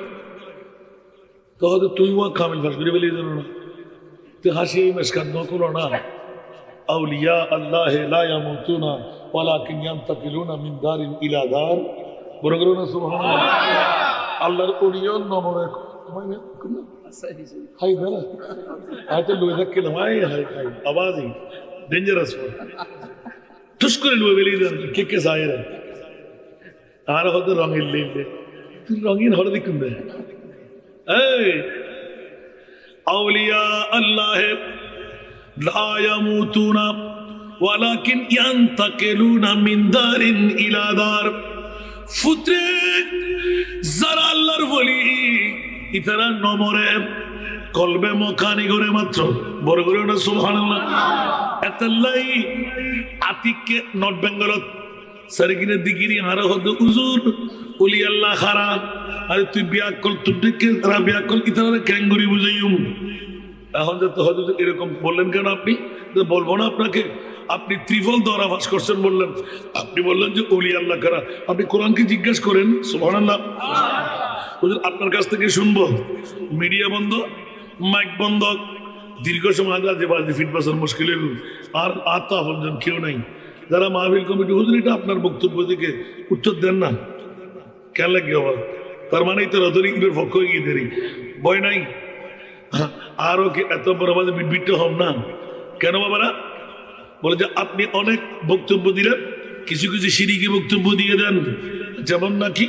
তো হয়তো তুই খামিল ফাঁস করে ফেলে জানো না তুই হাসি মেসকান ন করো না আউলিয়া আল্লাহ লা ইয়ামুতুনা ওয়ালাকিন ইয়ান্তাকিলুনা মিন দারিন ইলা দার বড় করো না সুবহানাল্লাহ আল্লাহর ওলিয়ন নমরে হাই দাঁড়া হয়তো লুয়ে দেখলাম হাই হাই হাই আওয়াজই ডেঞ্জারাস টুস করে লুয়ে বেরিয়ে যান কে কে সায়ের আর হয়তো রঙিন লিখবে তুই রঙিন হরে দেখুন দে এই আউলিয়া আল্লাহ লা ইয়ামুতুনা ওয়ালাকিন ইয়ান্তাকিলুনা মিন দারিন ইলা দার ফুত্রে যারা আল্লাহর ওলি ইতারা নমরে কলবে মকানি করে মাত্র বড় করে না সুবহানাল্লাহ এতাল্লাই আতিককে নর্থ বেঙ্গলত সারিকিনের দিকিরি হারা হদ হুজুর ওলি আল্লাহ খারা আরে তুই বিয়া কল তুটিকে তারা বিয়া কল ইতারা ক্যাঙ্গুরি বুঝাইম এখন যে হয়তো এরকম বললেন কেন আপনি বলবো না আপনাকে আপনি ত্রিফল দ্বারা বাস করছেন বললেন আপনি বললেন যে ওলি আল্লাহ কারা আপনি কোরআনকে জিজ্ঞেস করেন সুবহানাল্লাহ আপনার কাছ থেকে শুনবো মিডিয়া বন্ধ মাইক বন্ধ দীর্ঘ সময় যে বাজে ফিট বাসার মুশকিল আর তো আপনজন কেউ নাই যারা মাহফিল কমিটি হুজুর এটা আপনার বক্তব্য থেকে উত্তর দেন না কেন লাগে আবার তার মানে তো রদরিকের পক্ষ গিয়ে দেরি ভয় নাই আরো কি এত বড় বাজে বিটবিট হব না কেন বাবারা বলে যে আপনি অনেক বক্তব্য দিলেন কিছু কিছু সিরিকি বক্তব্য দিয়ে দেন যেমন নাকি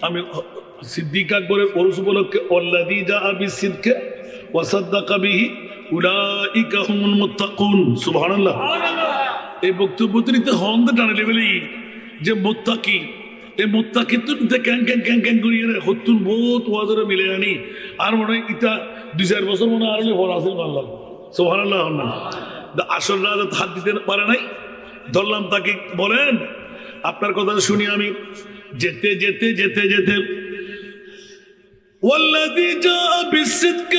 আমি সিদ্দিক আকবরের ওরস উপলক্ষে আল্লাযী জাআ বিসিদকি ওয়া সাদ্দাকা বিহি উলাইকা হুমুল মুত্তাকুন সুবহানাল্লাহ এই বক্তব্য নিতে হন্দ টানে লেভেলেই যে মুত্তাকি এই মুত্তাকি তো নিতে ক্যাং ক্যাং ক্যাং ক্যাং করিয়ে হতুন বহুত ওয়াজরে মিলে আনি আর মনে হয় ইটা 2-4 বছর মনে আর হলে বড় আসল মানলাম সুবহানাল্লাহ আসল রাজা হাত দিতে পারে নাই ধরলাম তাকে বলেন আপনার কথা শুনি আমি যেতে যেতে যেতে যেতে والذي جاء بالصدق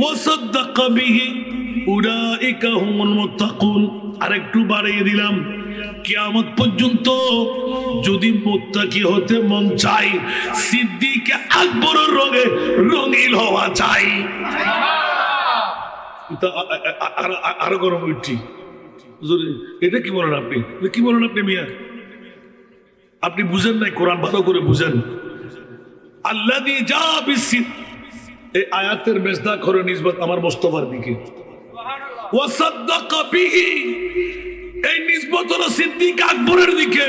وصدق به أولئك هم المتقون আরেকটু বাড়িয়ে দিলাম কিয়ামত পর্যন্ত যদি মুত্তাকি হতে মন চাই সিদ্দিক আকবরের রঙে রঙিন হওয়া চাই আরো গরম উঠছি এটা কি বলেন আপনি কি বলেন আপনি মিয়া আপনি বুঝেন নাই কোরআন ভালো করে বুঝেন আল্লাযী জাআ বিসিদক এই আয়াতের মেজদাক করে নিসবত আমার মুস্তাফার দিকে ওয়া সাদ্দাকা বিহি এই নিসবত হলো সিদ্দিক আকবরের দিকে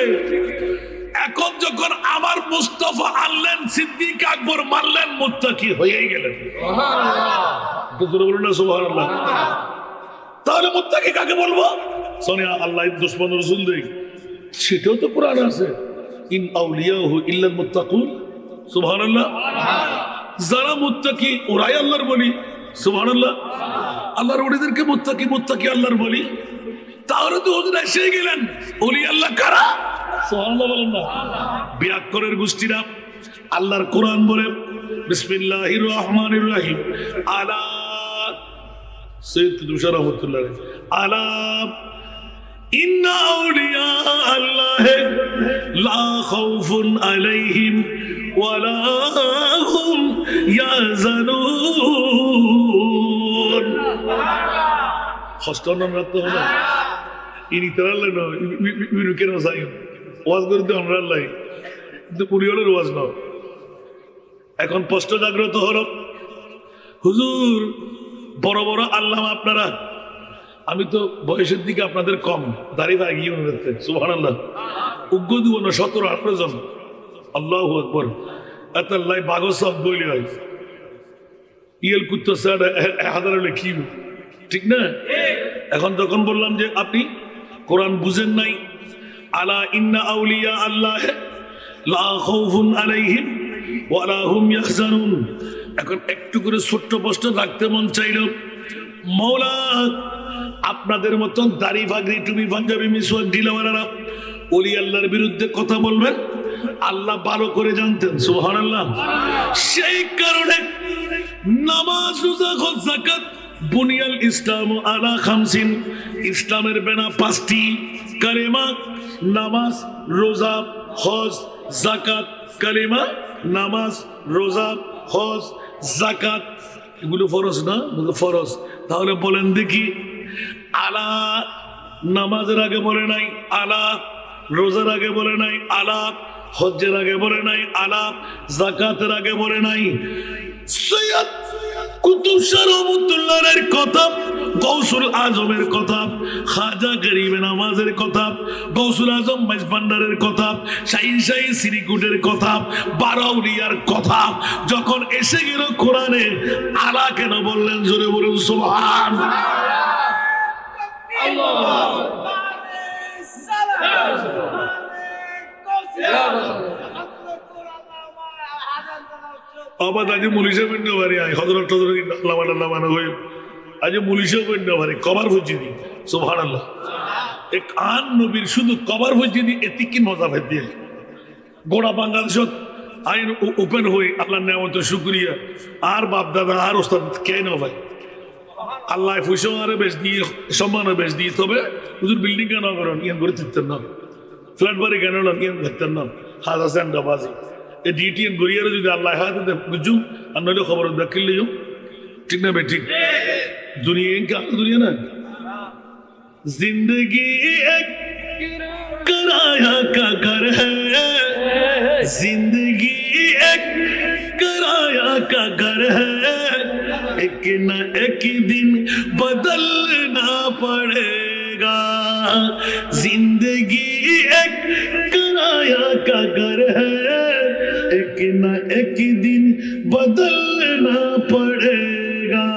এখন যখন আমার মুস্তাফা আনলেন সিদ্দিক আকবর মানলেন মুত্তাকি হয়েই গেলেন সুবহানাল্লাহ তো জোরে বলুন না সুবহানাল্লাহ তাহলে মুত্তাকি কাকে বলবো সোনিয়া আল্লাহর দুশমন রাসূল দেই সেটাও তো কোরআনে আছে ইন আউলিয়াহু ইল্লাল মুত্তাকুন সুবহানাল্লাহ যারা মুত্তাকি ওরাই আল্লাহর ওলি সুবহানাল্লাহ আল্লাহর ওলিদেরকে মুত্তাকি মুত্তাকি আল্লাহর ওলি তাহলে তো হুজুর এসে গেলেন ওলি আল্লাহ কারা সুবহানাল্লাহ বলেন না বিয়াক্করের গোষ্ঠীরা আল্লাহর কোরআন বলে বিসমিল্লাহির রহমানির রহিম আলা সৈয়দ তুষার রহমাতুল্লাহ আলা ইন্না আউলিয়া আল্লাহ লা খাউফুন আলাইহিম ওয়ালা হুম ইয়াহজানুন হস্তন রাখতে হবে ইনি তারালে না ইনি কেন চাই ওয়াজ করতে আমরা লাই কিন্তু পুরিয়লের ওয়াজ না এখন স্পষ্ট জাগ্রত হলো হুজুর বড় বড় আল্লাহ আপনারা আমি তো বয়সের দিকে আপনাদের কম দাঁড়িয়ে এগিয়ে মনে করতে সুবহানাল্লাহ উগ্র দিব না 17-18 জন আল্লাহু আকবার এত লাই বাগো সব বলি হয় ইয়েল কুত্তো স্যার 1000 হলে কি ঠিক না এখন যখন বললাম যে আপনি কোরআন বুঝেন নাই আলা ইন্না আউলিয়া আল্লাহ লা খাউফুন আলাইহিম ওয়ালা হুম ইয়াহজানুন। এখন একটু করে ছোট্ট প্রশ্ন রাখতে মন চাইল, মৌলা আপনাদের মতন দাড়ি পাগড়ি টুপি পাঞ্জাবি মিসওয়াক ঢিলাওয়ালারা ওলি আল্লাহর বিরুদ্ধে কথা বলবেন? আল্লাহ ভালো করে জানতেন, সুবহানাল্লাহ। সেই কারণে নামাজ, রোজা, হজ, যাকাত, বুনিয়াল ইসলাম আলা খামসিন, ইসলামের বেনা পাঁচটি, কালেমা, নামাজ, রোজা, হজ, যাকাত। কালেমা, নামাজ, রোজা, হজ, যাকাত, এগুলো ফরজ না? ফরজ। তাহলে বলেন দেখি, আলা নামাজের আগে বলে নাই আলা, রোজার আগে বলে নাই আলা, হজ্জের আগে বলে নাই আলা, যাকাতের আগে বলে নাই। সৈয়দ কুতুব শাহ রহমাতুল্লাহর কথা, গৌসুল আজমের কথা, খাজা গরিবে নামাজের কথা, গৌসুল আজম মেজবান্ডারের কথা, শাহিন শাহী সিরিকুটের কথা, বারাউলিয়ার কথা, যখন এসে গেল কোরআনে, আলা কেন বললেন? জোরে বলুন সুবহান আল্লাহ। আবার আজ মুলিশে বন্য ভারি আয় হজরত টজর লামানা লামানো হয়ে আজ মুলিশে বন্য ভারি কবার ভুজি দি, সুবহানাল্লাহ। এক আন নবীর শুধু কবার ভুজি দি, এতে কি মজা ভাই দিয়ে গোড়া বাংলাদেশত আইন ওপেন হয়ে আল্লাহ নেয়ামত শুকরিয়া। আর বাপ দাদা আর ওস্তাদ কে না ভাই, আল্লাহ ফুসো আরে বেশ দিয়ে সম্মানও বেশ দিয়ে, তবে হুজুর বিল্ডিং কেন করেন ইয়ান করে তিরতেন না, ফ্ল্যাট বাড়ি কেন ইয়ান ধরতেন না, হাজা স্যান্ডা বাজি এ ডিটিএন গড়িয়ারে যদি আল্লাহ হাতে বুঝু আর নইলে খবর দেখিলে ঠিক না ভাই? ঠিক। দুনিয়া দুনিয়া না, जिंदगी एक किराया का घर है, जिंदगी एक किराया का घर है, एक न एक दिन बदलना पड़ेगा, जिंदगी एक किराया का घर है, एक न एक दिन बदलना पड़ेगा,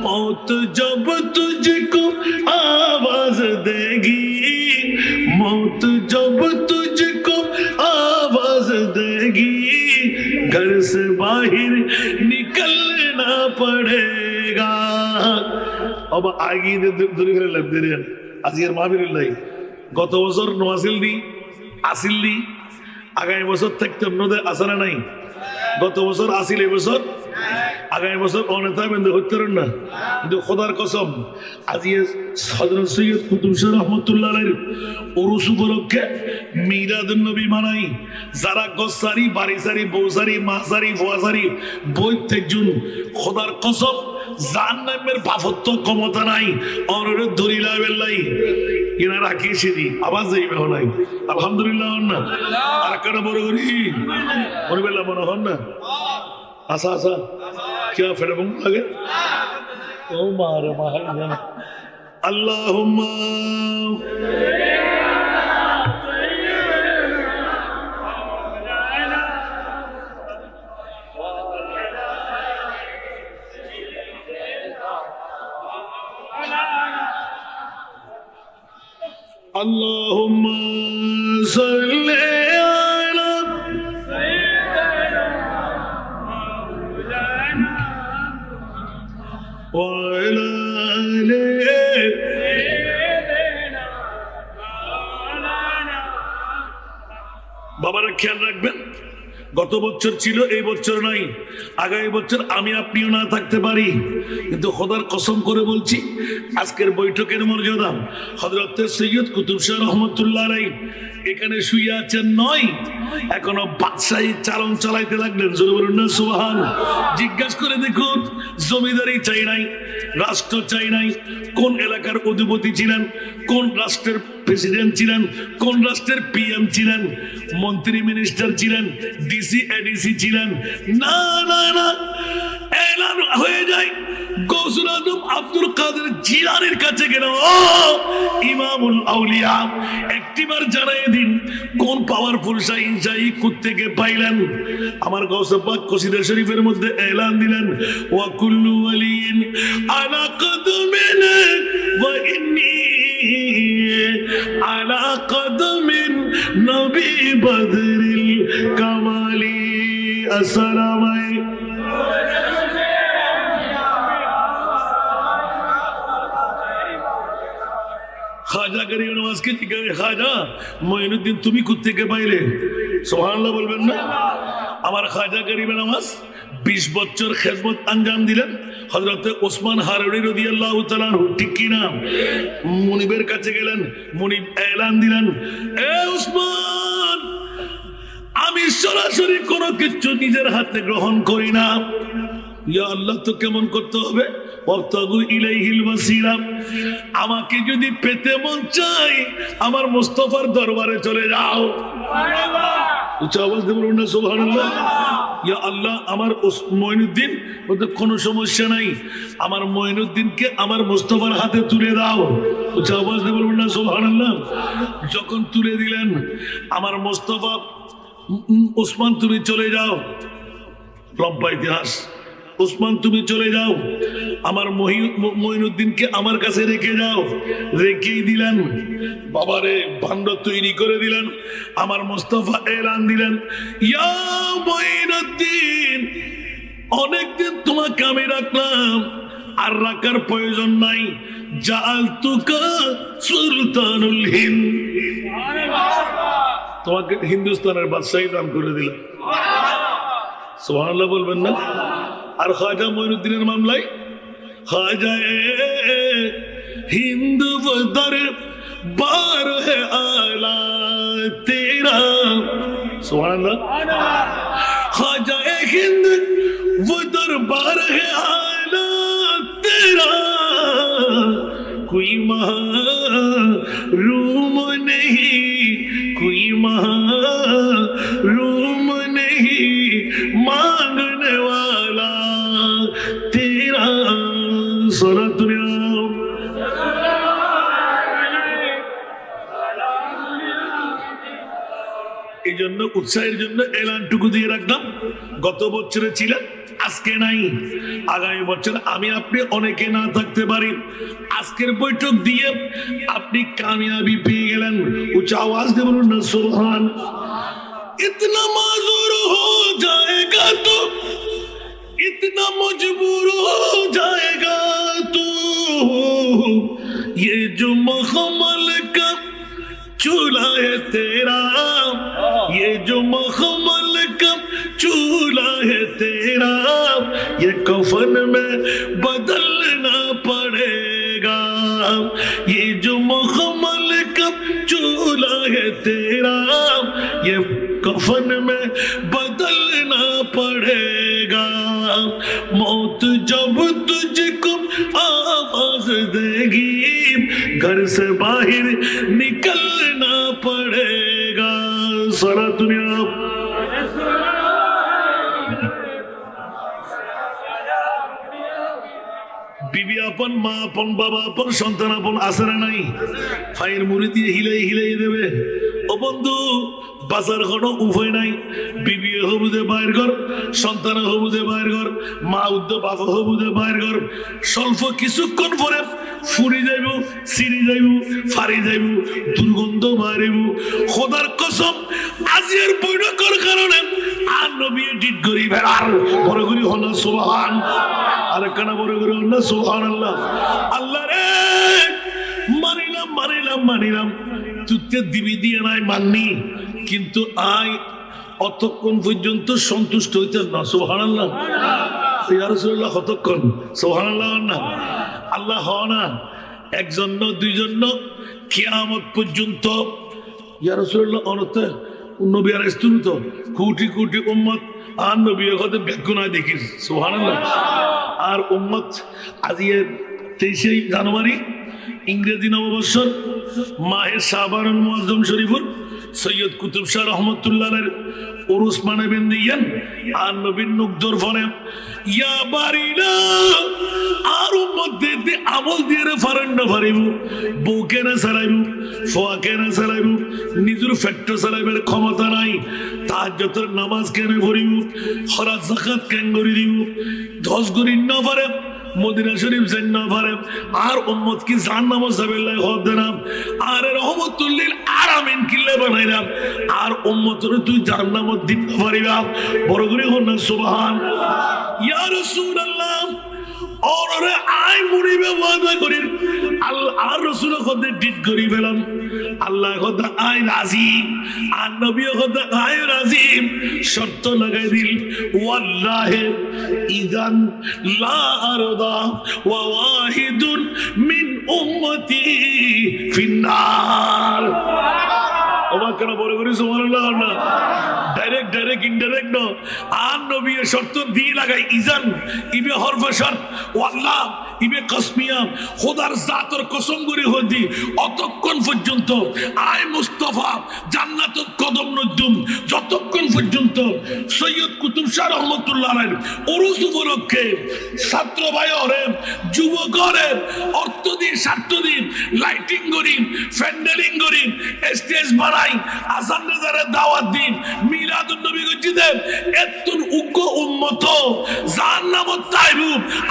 मौत जब तुझको आवाज देगी, मौत जब तुझको आवाज देगी, घर से बाहर निकलना पड़ेगा। अब आगे दूरी করে লাভ দিলেন আজকের মাহফিলুল্লাহ। গত বছর নোয়াসিল দি আসিল দি, আগামী বছর থাকতে অন্যদের আসানা নাই। গত বছর আসিল, এই বছর আগামী বছর অনেতা বেঁধে হতে পারেন না, কিন্তু খোদার কসম আজ হযরত সৈয়দ কুতুব শাহ রহমাতুল্লাহর উরুস উপলক্ষে মিলাদুন নবী মানাই, যারা গসারি বাড়িসারি বৌসারি মাসারি ফোয়াসারি বই তেজুন, খোদার কসম জাহান্নামের বাফত্ব ক্ষমতা নাই, অনরে দলিলা বেল্লাই এরা রাখিয়েছি দি আবার যাইবে নাই। আলহামদুলিল্লাহ না, আর কেন বড় করি মনে বেলা মনে হন না। আশা আশা क्या फिर लगे ओ मारे मार अल्लाहुम्मा अल्लाहुम्मा सल्ली বাবারা খেয়াল রাখবেন, গত বছর ছিল, এই বছর নাই, আগামী বছর আমি আপনিও না থাকতে পারি, কিন্তু খোদার কসম করে বলছি আজকের বৈঠকের মর্যাদা হযরত সৈয়দ কুতুব শাহ রহমাতুল্লাহ আলাইহি এখানে শুয়ে আছেন নয়, এখনো বাদশাহী চালন চালাইতে লাগলেন। জোরে বলুন না সুবহান। জিজ্ঞাসা করে দেখুন, জমিদারি চাই নাই, রাষ্ট্র চাই নাই, কোন এলাকার অধিপতি ছিলেন, কোন রাষ্ট্রের প্রেসিডেন্ট ছিলেন, কোন রাষ্ট্রের পিএম ছিলেন, মন্ত্রী মিনিস্টার ছিলেন, ডিসি এডিসি ছিলেন, না না না, এলান হয়ে যায় গৌসুল আজম আব্দুল কাদের জিলানীর কাছে গেল, ও ইমামুল আউলিয়া একটিবার জানাই দিন কোন পাওয়ারফুল শাহিন শাহী কোত্থেকে পাইলেন। আমার গৌসে পাক কসিদা শরীফের মধ্যে এলান দিলেন, ওয়া কুল্লু ওয়ালিন আলা কদমিন ওয়া ইন্নী আলা কদমিন নবী বদরিল কামালি। আসসালামাই খাজা গরিব নওয়াজকে জিজ্ঞাসা, খাজা মঈনুদ্দিন তুমি কোত্থেকে পাইলে? সুবহানাল্লাহ বলবেন না? আমার খাজা গরিব নওয়াজ 20 বছর খেদমত আঞ্জাম দিলেন হযরতে ওসমান হারুনি রাদিয়াল্লাহু তাআলা আনহু, ঠিক কি না? মুনিবের কাছে গেলেন, মুনিব এলান দিলেন, এ ওসমান, আমি সরাসরি কোনো কিছু নিজের হাতে গ্রহণ করি না। ইয়া আল্লাহ, তো কেমন করতে হবে? ওয়াবতাগু ইলাইহিল ওয়াসিলা, আমাকে যদি পেতে মন চাই আমার মুস্তাফার দরবারে চলে যাও। উচ্চ আওয়াজ দিয়ে বলুন না সুবহানাল্লাহ। ইয়া আল্লাহ, আমার মঈনুদ্দিন বলতে কোনো সমস্যা নাই, আমার মঈনুদ্দিনকে আমার মুস্তাফার হাতে তুলে দাও। উচ্চ আওয়াজ দিয়ে বলুন না সুবহানাল্লাহ। যখন তুলে দিলেন আমার মুস্তাফা, ওসমান তুমি চলে যাও, লম্বা ইতিহাস, ওসমান তুমি চলে যাও, আমার মঈনুদ্দিনকে আমার কাছে রেখে যাও। রেখেই দিলেন, বাবারে ভাণ্ড তৈরি করে দিলেন। আমার মুস্তাফা এলান দিলেন, ইয়া মঈনুদ্দিন, অনেকদিন তোমাকে আমি রাখলাম, আর রাখার প্রয়োজন নাই। জাআলতুকা সুলতানুল হিন্দ, তোমাকে হিন্দুস্তানের বাদশাহী দান করে দিলাম। সুবহানাল্লাহ বলবেন না? আর খাজা মঈনুদ্দিনের মামলায়, খাজা হিন্দ দরবার হে আলা তেরা, সুবহানাল্লাহ, খাজা হিন্দ वो दरबार है आला तेरा, कोई महरूम नहीं, कोई महरूम नहीं, मांगने वाला तेरा। सारा दुनिया এই জন্য উৎসাহের জন্য এলানটুকু দিয়ে রাখলাম। গত বছরে ছিলেন, আজকে নাই, আগামী বছর আমি আপনি অনেকে না থাকতে পারি। আজকের বৈঠক দিয়ে আপনি কামিয়াবি পেয়ে গেলেন। উচ্চ আওয়াজ দিয়ে বলুন না সুবহান। इतना माजूर हो जाएगा तो, इतना मजबूर हो जाएगा तो, ये जो मखमल का चूल्हा है तेरा, ये जो मखमल का चूल्हा है तेरा, ये कफन में बदलना पड़ेगा। ये जो मखमल का चूल्हा है तेरा, ये कफन में बदलना पड़ेगा। मौत जब तुझको आवाज देगी, घर से बाहर निकलना पड़ेगा। सारा दुनिया বিবি আপন, মা আপন, বাবা আপন, সন্তান আপন, আছে না নাই? ফাইয়ের মুড়ি দিয়ে হিলাই হিলাই দেবে। ও বন্ধু, বাঁচার কোনো উপায় নাই। বিবি হবুদে বাইর ঘর, সন্তান হবুদে বাইর ঘর, মা উদ্দ বাবা হবুদে বাইর ঘর। স্বল্প কিছুক্ষণ পরে ফুরি যাইব, সিঁড়ি যাইব, ফারি যাইব, দুর্গন্ধ বাড়িব। খোদার কসম, আজিয়ার বৈঠকের কারণে আর নবী ডিট করি বেড়ার বড় করি হল সুবহান। আর একখানা বড় করে হল সুবহানাল্লাহ। আল্লাহ রে, মানিলাম মানিলাম মানিলাম, তুতে দিবি দিয়ে নাই মাননি, কিন্তু আয় অতক্ষণ পর্যন্ত সন্তুষ্ট হইতেন না। সুবহানাল্লাহ। ইয়া রাসূলুল্লাহ, কতক্ষণ? সুবহানাল্লাহ না? আল্লাহ হ না, একজন না, দুইজন না, কিয়ামত পর্যন্ত। ইয়া রাসূলুল্লাহ অনতে নবী আর স্তুত কোটি কোটি উম্মত আর নবী হতে বেগুনা দেখিস। সুবহানাল্লাহ। আর উম্মত আজকে 23 জানুয়ারি ইংরেজি নববর্ষর মাহে শাবানুল মুআজ্জম শরীফুর সৈয়দ কুতুব শাহ রহমতুল্লাহের উরুস মানাবেন দিয়েন। আর নবীন নুকদর ফলে ইয়া বারিনা, আর উম্মত দে আমল দিয়ে ফারেন না ফারিব, বউকে না চালাইব, ফোয়াকে না চালাইব, নিজের ফ্যাক্টর চালাইবার ক্ষমতা নাই। তাহাজ্জুদের নামাজ কেন পড়িব, খরাজ যাকাত কেন করি দিব, 10 গরি না পারে মদিনা শরীফ যাই না পারে আর উম্মত কি জাহান্নামে যাবেলাই হতে না আর রহমতুল লিল আলামিন কিল্লে বানাইরা আর উম্মতরে তুই জাহান্নামে দিতে পারিবা বড় করে হন না সুবহানাল্লাহ ইয়া রাসূলুল্লাহ ওরে আই মুড়িবে ওয়াদা করি আল্লাহ আর রাসূল খোদে ঠিক করি ফেলাম আল্লাহ খোদা আই রাজি আর নবী খোদা আই রাজি শর্ত লাগাই দিল ওয়াল্লাহি ইযান লা আরদা ওয়া ওয়াহিদুন মিন উম্মতি ফিন্নার অবাক কেন বড় করে সুবহানাল্লাহ না ডাইরেক্ট ইনডাইরেক্ট না আর নবী শর্ত দিয়ে লাগাই ইজান ইবে হরফ শর্ত ওয়াল্লাহ ইবে কসমিয়া খোদার জাতের কসম করে হদি অতক্ষণ পর্যন্ত আয় মুস্তাফা জান্নাতুল কদম নজুম যতক্ষণ পর্যন্ত সৈয়দ কুতুব শাহ রহমাতুল্লাহ আলাইহি উরুস উপলক্ষে ছাত্র ভাই ওরে যুবক ওরে অর্থ দিয়ে স্বার্থ দিয়ে লাইটিং করি প্যান্ডেলিং করি স্টেজ বানাই আসান রেজারে দাওয়াত দিন মিলাদুন নবী গজিদেব এতন উগ্র উম্মত জাহান্নামত তাইবু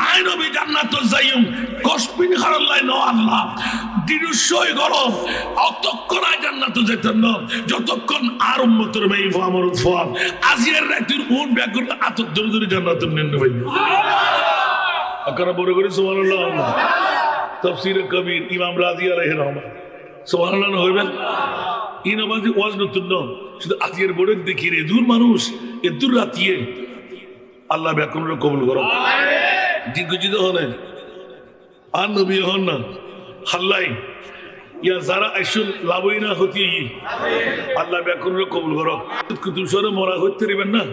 আয় নবী জান্নাতুল যাইম কসবিন খারাল্লাই নো আল্লাহ দিনুশয় গরম অতক্ষণ আয় জান্নাতুল যেতেন না যতক্ষণ আর উম্মতের মেই ফামর ফাম আজিয়ার রাতের উন ব্যাকুর আতর ধরে ধরে জান্নাতুল নেন ভাই আকারা বড় করে সুবহানাল্লাহ তাফসীর কবির ইমাম রাজি আলাইহির রহমান সুবহানাল্লাহ হইবেন এই নামাজে ওয়াজ নতুন না শুধু আজিয়ার বড় দেখি রে দূর মানুষ এ দূর রাতিয়ে আল্লাহ ব্যাকুর কবুল করো জিজ্ঞাসিত হনে আর নবী হন না হাল্লাই ইয়া যারা আইসুল লাভই না হতি আল্লাহ ব্যাকুর কবুল করো কুতুব শহরে মরা হইতে পারবেন না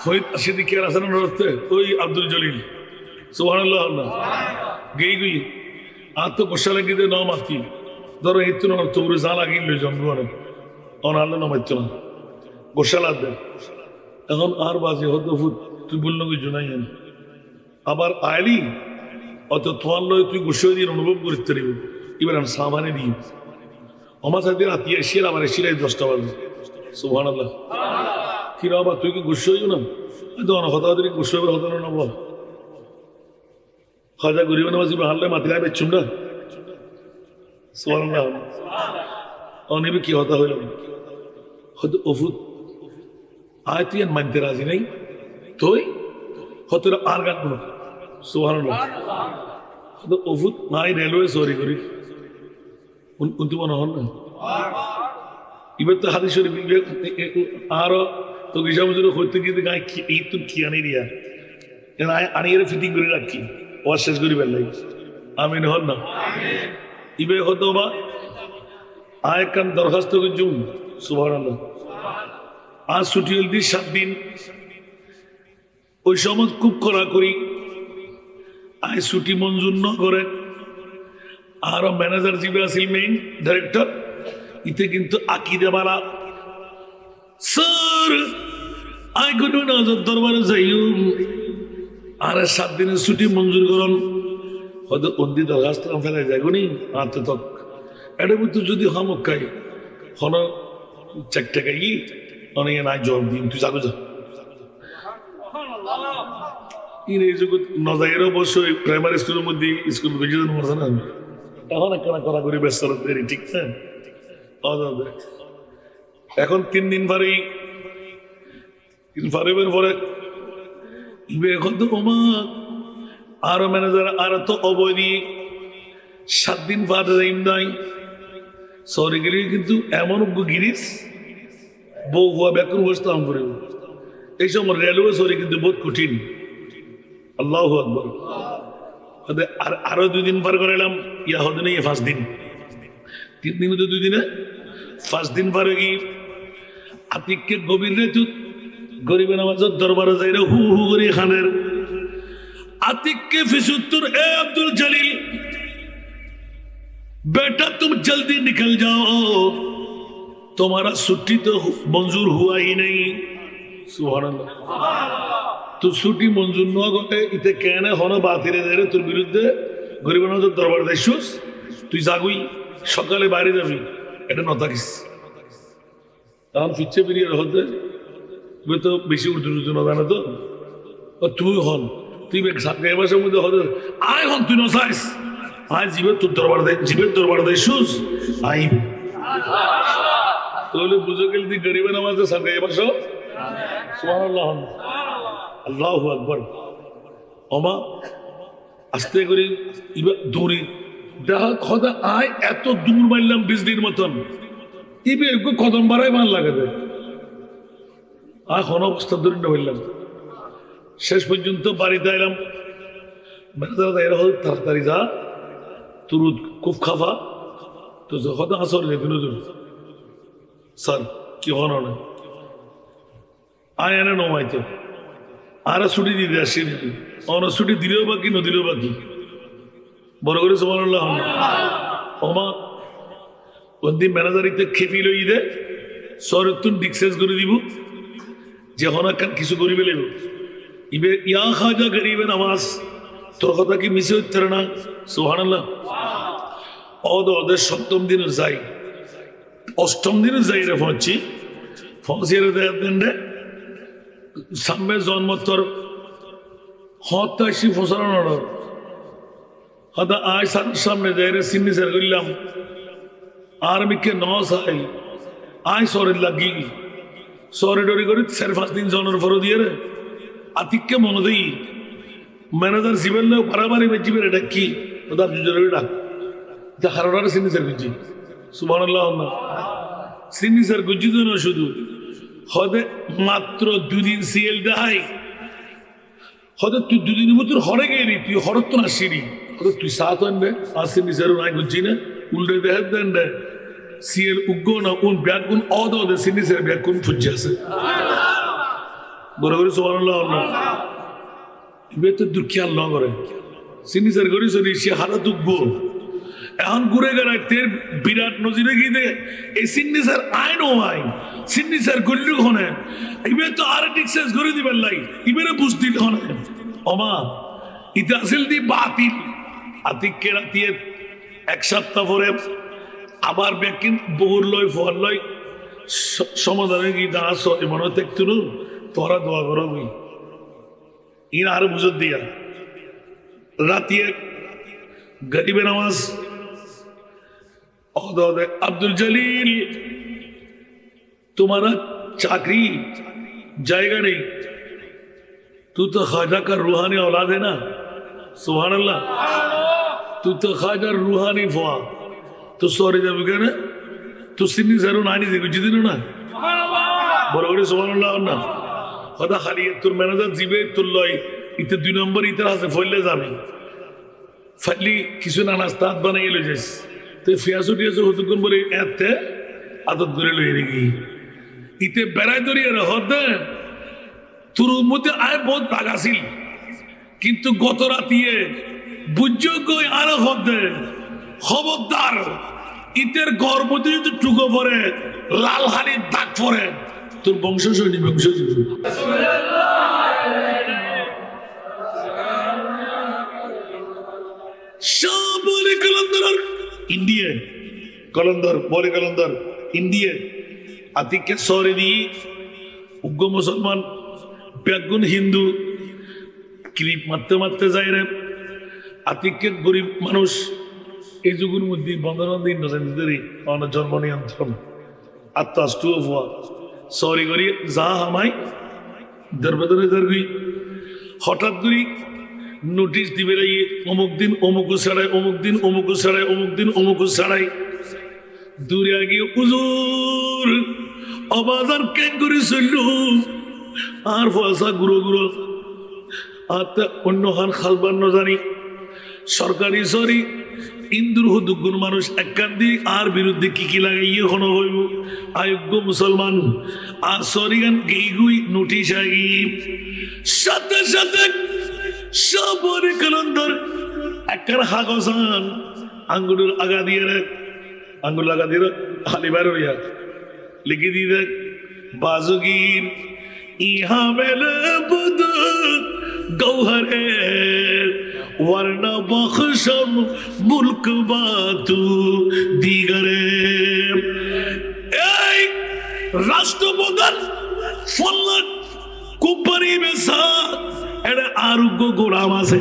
হইত সিদ্দিক হাসান রতে ওই আব্দুল জলিল সুবহানাল্লাহ না গেই গই আর তো বসা লাগিতে নাম আতি ধরো হিত না তোমরা যা লাগিল জন্মরে অন আল্লাহ নামাইত না গোশালা দে এখন আর বাজে হতো ফুট তুই বললো কিছু নাই আবার আইলি অত তোমার লয় তুই গোসাই দিয়ে অনুভব করতে পারবি এবার আমি সামানে দিই আমার সাথে রাতি এসে আবার এসে 10টা বাজে সুবহানাল্লাহ কি বাবা তুই কি গোসাইও না তো হতা হতে গোসাই হতো না বল খাজা গরিব নামাজি হাল্লে মাতিলায় বেচুম না সুবহানাল্লাহ অনেবে কি হতা হইল হয়তো ওফুত আয় তুই মানতে রাজি নাই তুই হয়তো আর গান কোনো সুবহানাল্লাহ হয়তো ওফুত নাই রেলওয়ে সরি করি উনতু মনে হন না এবার তো হাদিস শরীফ আরো তো গিসা বুঝলো হইতে গিয়ে গায়ে এই তো কি আনি দিয়া আনিয়ে ফিটিং করে রাখি ওয়াজ শেষ করি বেলাই আমিন হন না ইবে হতো বা আয় কান দরখাস্ত করছুম সুবহানাল্লাহ আজ ছুটি হল 7 দিন ওই সময় খুব করা করি আয় ছুটি মঞ্জুর ন করে আর ম্যানেজার জিবে আসিল মেইন ডাইরেক্টর ইতে কিন্তু আকিদে বালা স্যার আয় কোনো নজর দরবারে যাইও আর 7 দিনের ছুটি মঞ্জুর করুন হয়তো অন্দি দরখাস্ত ফেলে যায় গুনি আতে তক এটা কিন্তু যদি হামকাই হন চেক টেকাই অনেক নাই জবাব দিন তুই যাবো যা এই জগৎ নজাইর অবশ্যই প্রাইমারি স্কুলের মধ্যে স্কুল বেঁচে দেন মরছে না এখন একটা করা করি ব্যস্ত দেরি ঠিক না এখন 3 দিন পরেই পরে ইবে এখন তো ওমা আরো ম্যানেজার আর তো অবৈধি 7 দিন পরে যাইম নাই সরি গেলি কিন্তু এমন গিরিস বউ হওয়া ব্যাকুর বসতাম করে এই সময় রেলওয়ে সরি কিন্তু বহুত কঠিন আল্লাহু আকবার আর আরো 2 দিন পার করে এলাম ইয়া হতে নেই 5 দিন 3 দিন তো 2 দিনে 5 দিন পারে কি আতিককে গভীর রেতুত গরিবের নামাজের দরবারে যাই হু হু করে খানের আতিককে ফিসুত্তর এ আব্দুল জলিল बेटा तुम जल्दी निकल जाओ तुम्हारा छुट्टी तो मंजूर हुआ ही नहीं सुभान अल्लाह तो छुट्टी मंजूर न करे इते कहने होना बातिरे दे তোর বিরুদ্ধে গরিব নজর দরবার দেছস তুই যাগুই সকালে বাইরে যাবি এটা না থাকিস তখন পিছে বেরিয়ে হতে তুই তো বেশি উর্দু না জানো তো তুই হন তুই সাকাই বাসার মধ্যে হতে আয় হন তুই নসাইস আয় জীবের তোর দরবার দেয় সুস আই তাহলে বুঝে গেল তুই গরিবের নামাজে সাকাই বাসো সুবহানাল্লাহ আল্লাহু আকবার ওমা আস্তে করে এবার দৌড়ি দেখা কথা আয় এত দূর মারলাম বিজলির মতন ইবে কদম বাড়াই ভাল লাগে এখন অবস্থা দূর বললাম শেষ পর্যন্ত বাড়িতে এলাম তাড়াতাড়ি যা তোর খুব খাফা তো যখন আসর স্যার কি হন না আয় এনে নমাইতো আর ছুটি দিতে আসছি অন ছুটি দিলেও বাকি নদিলেও বাকি বড় করে সুবহানাল্লাহ ওমা ওন্দি ম্যানেজারিতে খেপি লই দে সরতুন ডিক্সেস করে দিব যে হনাকান কিছু করিবে লেব ইবে ইয়া খাজা গরিবে নামাজ তোর কথা কি মিশে হচ্ছে না সুবহানাল্লাহ ওদের সপ্তম দিনে যাই অষ্টম দিনে যাই রে পৌঁছি ফসিয়ে দেন রে সামনে জন্ম তোর হতাশি ফসলানোর হয়তো আয় সামনে যাই রে সিগনেচার করলাম আর মিকে ন চাই আয় সরের লাগি সরে ডরি করে 4-5 দিন জনের ফরো দিয়ে রে আতিককে মনে দিই ম্যানেজার জীবন লোক পারাবারি বেঁচিবে এটা কি ওটা জরুরি ডাক যা হারার সিগনেচার করছি সুবহানাল্লাহ সিগনেচার করছি তো না শুধু হয়তো মাত্র 2 দিন সিএল দেখাই হয়তো তুই 2 দিনের মতো হরে গেলি তুই হরত তো না সিঁড়ি হয়তো তুই সাত আনবে আর সিগনেচারও নাই করছি না উল্টে দেখার দেন রে সিএল উগ্গ না কোন ব্যাগ কোন অদ সিগনেচার ব্যাগ কোন ফুটছে আছে বড় করে সুবহানাল্লাহ ইবে তো দুঃখিয়াল ন করে সিগনেচার করিস সে হারা দুঃখবো এখন ঘুরে গেলে তের বিরাট নজিরে গিয়ে দে এই সিগনেচার আইন ও আইন সিগনেচার করলি হনে ইবে তো আর ডিক্সেস করে দিবেন লাই ইবেরে বুঝতি হনে ওমা ইতা আসল দি বাতিল আতিককে রাতিয়ে 1 সপ্তাহ পরে আবার ব্যাকিন বহুর লয় ফল লয় সমাধানে গিয়ে দাঁড়াস মনে দেখতো তোরা দোয়া করো ইন আরো বুঝত দিয়া রাতিয়ে গরিবের নামাজ আব্দুল জলিল तुम्हारा चाकरी जाएगा नहीं तू तो ख्वाजा का रूहानी औलाद है ना सुभान अल्लाह तू तो ख्वाजा रूहानी फुआ तो सॉरी जब कहना तू सिन्नी जरूर आनी देखो जिदिन ना बरोबर सुभान अल्लाह ना खुदा खाली तुर मैनेजर जीबे तुर लय इते 2 नंबर इतर हासे फैले जाबे फैली किसु ना नास्ता बनाई लो जैस तो फियासु टियासु হতো কোন বলে এতে আদত করে লই রেগি ইতে বেড়াই দরিয়ে হতে তোর মধ্যে আয় বহুত রাগ আসিল কিন্তু গত রাতিয়ে বুঝ্য কই আর হতে খবরদার ইতের ঘর মধ্যে যদি টুকো পরে লাল হাড়ি দাগ পরে তোর বংশ শৈলী বংশ বলে কলন্দর ইন্ডিয়া কলন্দর বলে কলন্দর ইন্ডিয়া আতিককে সরে দিয়ে উগ্র মুসলমান বেগুন হিন্দু ক্লিপ মারতে মারতে যায় রে আতিককে গরিব মানুষ এই যুগের মধ্যে বন্ধনন্দী ইন্দ্রসেন্দ্রী আমার জন্ম নিয়ন্ত্রণ আত্মাষ্টু হওয়া সরি করি যা হামাই দরবেদরে দরগি হঠাৎ করি নোটিশ দিবে অমুক দিন অমুকু ছাড়াই অমুক দিন অমুকু ছাড়াই অমুক দিন অমুকু ছাড়াই দূরে গিয়ে হুজুর অবাজার কেন করে চলল আর পয়সা গুঁড়ো গুঁড়ো আর অন্য হান খালবার ন জানি সরকারি সরি ইন্দুর হুদুগুন মানুষ একান্দি আর বিরুদ্ধে কি লাগাইয়ে হন হইব আয়োগ্য মুসলমান আর সরিগান গেই নোটিশ আগি সাথে সাথে সবরে কলন্দর একখান হাগসান আঙ্গুলের আগা দিয়ে রে আঙ্গুল লাগা দিয়ে হালিবার হইয়া লিখে দিয়ে দেখ বাজুগির ইহা মেলে বুদ গৌহরে वरना बख्शम मुल्क बातू दीगरे राष्ट्रप्रधान फल्ला কোম্পানি में साथ এটা আরোগ্য গোলাম আছে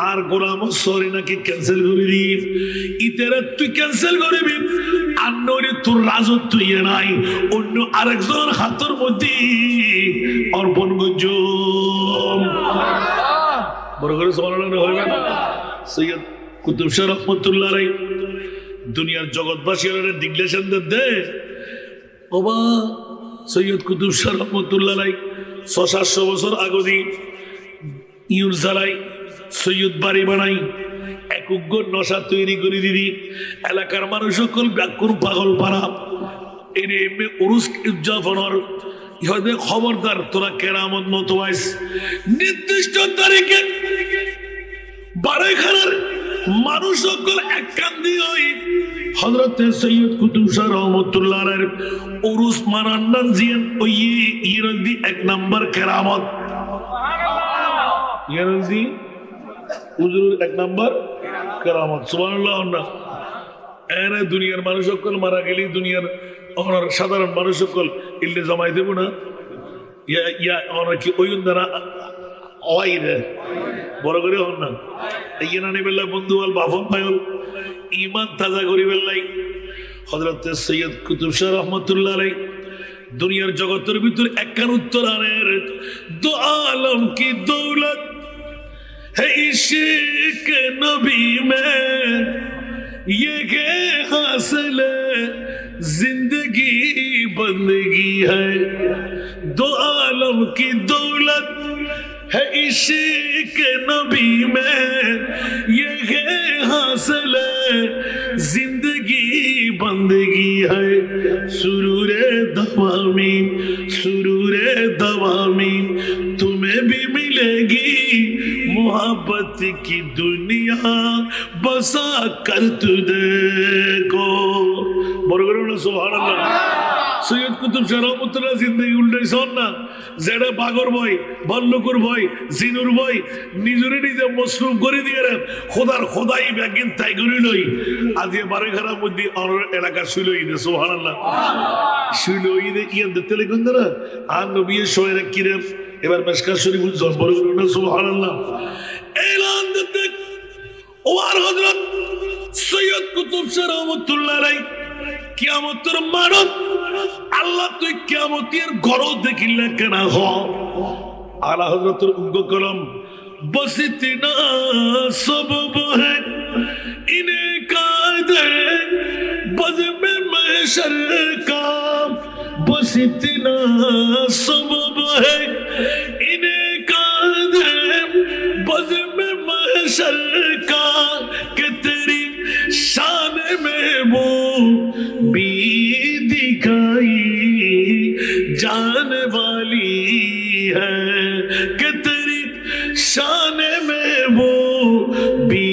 আর গোলাম সরি নাকি ক্যান্সেল করে দি ইতেরা তুই ক্যান্সেল করবি আর নইলে তোর রাজত্ব ইয়ে নাই অন্য আরেকজন হাতের মধ্যে অর্পণ করছ বড় করে সমালোচনা হইবে না সৈয়দ কুতুব শাহ রহমতুল্লাহ আলাইহি দুনিয়ার জগৎবাসীর ডিক্লেরেশন দে ওবা সৈয়দ কুতুব শাহ রহমতুল্লাহ আলাইহি 600-700 বছর আগে ইউর জ্বালাই সৈয়দ বাড়ি বানাই একুগ্য নশা তৈরি করে দিদি এলাকার মানুষ সকল ব্যাকুর পাগল পাড়া এনে এমনি উরুস উদযাপনের ইহাদের খবরদার তোরা কেরামত মতো আইস নির্দিষ্ট তারিখে বাড়াইখানার মানুষ সকল এক কান দিয়ে হযরতে সৈয়দ কুতুব শাহ রহমতুল্লাহ আলাইহির উরুস মানান্নান জিয়ান ওই ইরাদি এক নাম্বার কেরামত ইয়ারজি হুজুর এক নাম্বার কেরামত সুবহানাল্লাহ না এনে দুনিয়ার মানুষ সকল মারা গেলি দুনিয়ার ওনার সাধারণ মানুষ সকল ইল্লে জমাই দেব না ইয়া ওনার কি ওই দ্বারা ওয়াইরে বড় করে হন না ইয়েনা নেবেলা বন্ধু আল বাফন পায়ল ইমান তাজা করি বেলাই হযরত সৈয়দ কুতুব শাহ রহমতুল্লাহ আলাইহি দুনিয়ার জগতের ভিতর একখান উত্তর আনের দো আলম কি দৌলত है इश्क नबी में ये के हासिल जिंदगी बंदगी है दो आलम की दौलत है इश्क नबी में ये के हासिल जिंदगी बंदगी है सुरूरे दवामी तुम्हें भी मिलेगी मोहब्बत की दुनिया बसा कर तू देखो বড় করে বলো সুবহানাল্লাহ সৈয়দ কুতুব শাহ রহমতুল্লাহ জিন্দেগি উল্টাইছন না যেটা বাগর ভয় বল্লুকুর ভয় জিনুর ভয় নিজরে নিজে মসরুফ করে দিয়ে খোদার খোদাই ব্যাগিন তাই করে লই আজ বারে খারাপ মধ্যে এলাকা শুইলই দে সুবহানাল্লাহ শুইলই দে ইয়ান দিতে লাগুন না আর নবী শোয়ের কিরে এবার মেশকাত শরীফ জল বড় করে না সুবহানাল্লাহ এলান দিতে ওয়ার হযরত সৈয়দ কুতুব শাহ রহমতুল্লাহ আলাইহি কিয়ামতের মানত আল্লাহ তুই কিয়ামতের ঘর দেখিলে কেন হ আলা হযরতের উগ্র কলম বসিতিনা সবব है इन्हें कादे बज़्म महशर का बसितना सबब है इन्हें कादे बज़्म महशर का कि तेरी शान में वो भी दिखाई जाने वाली है कि तेरी शान में वो भी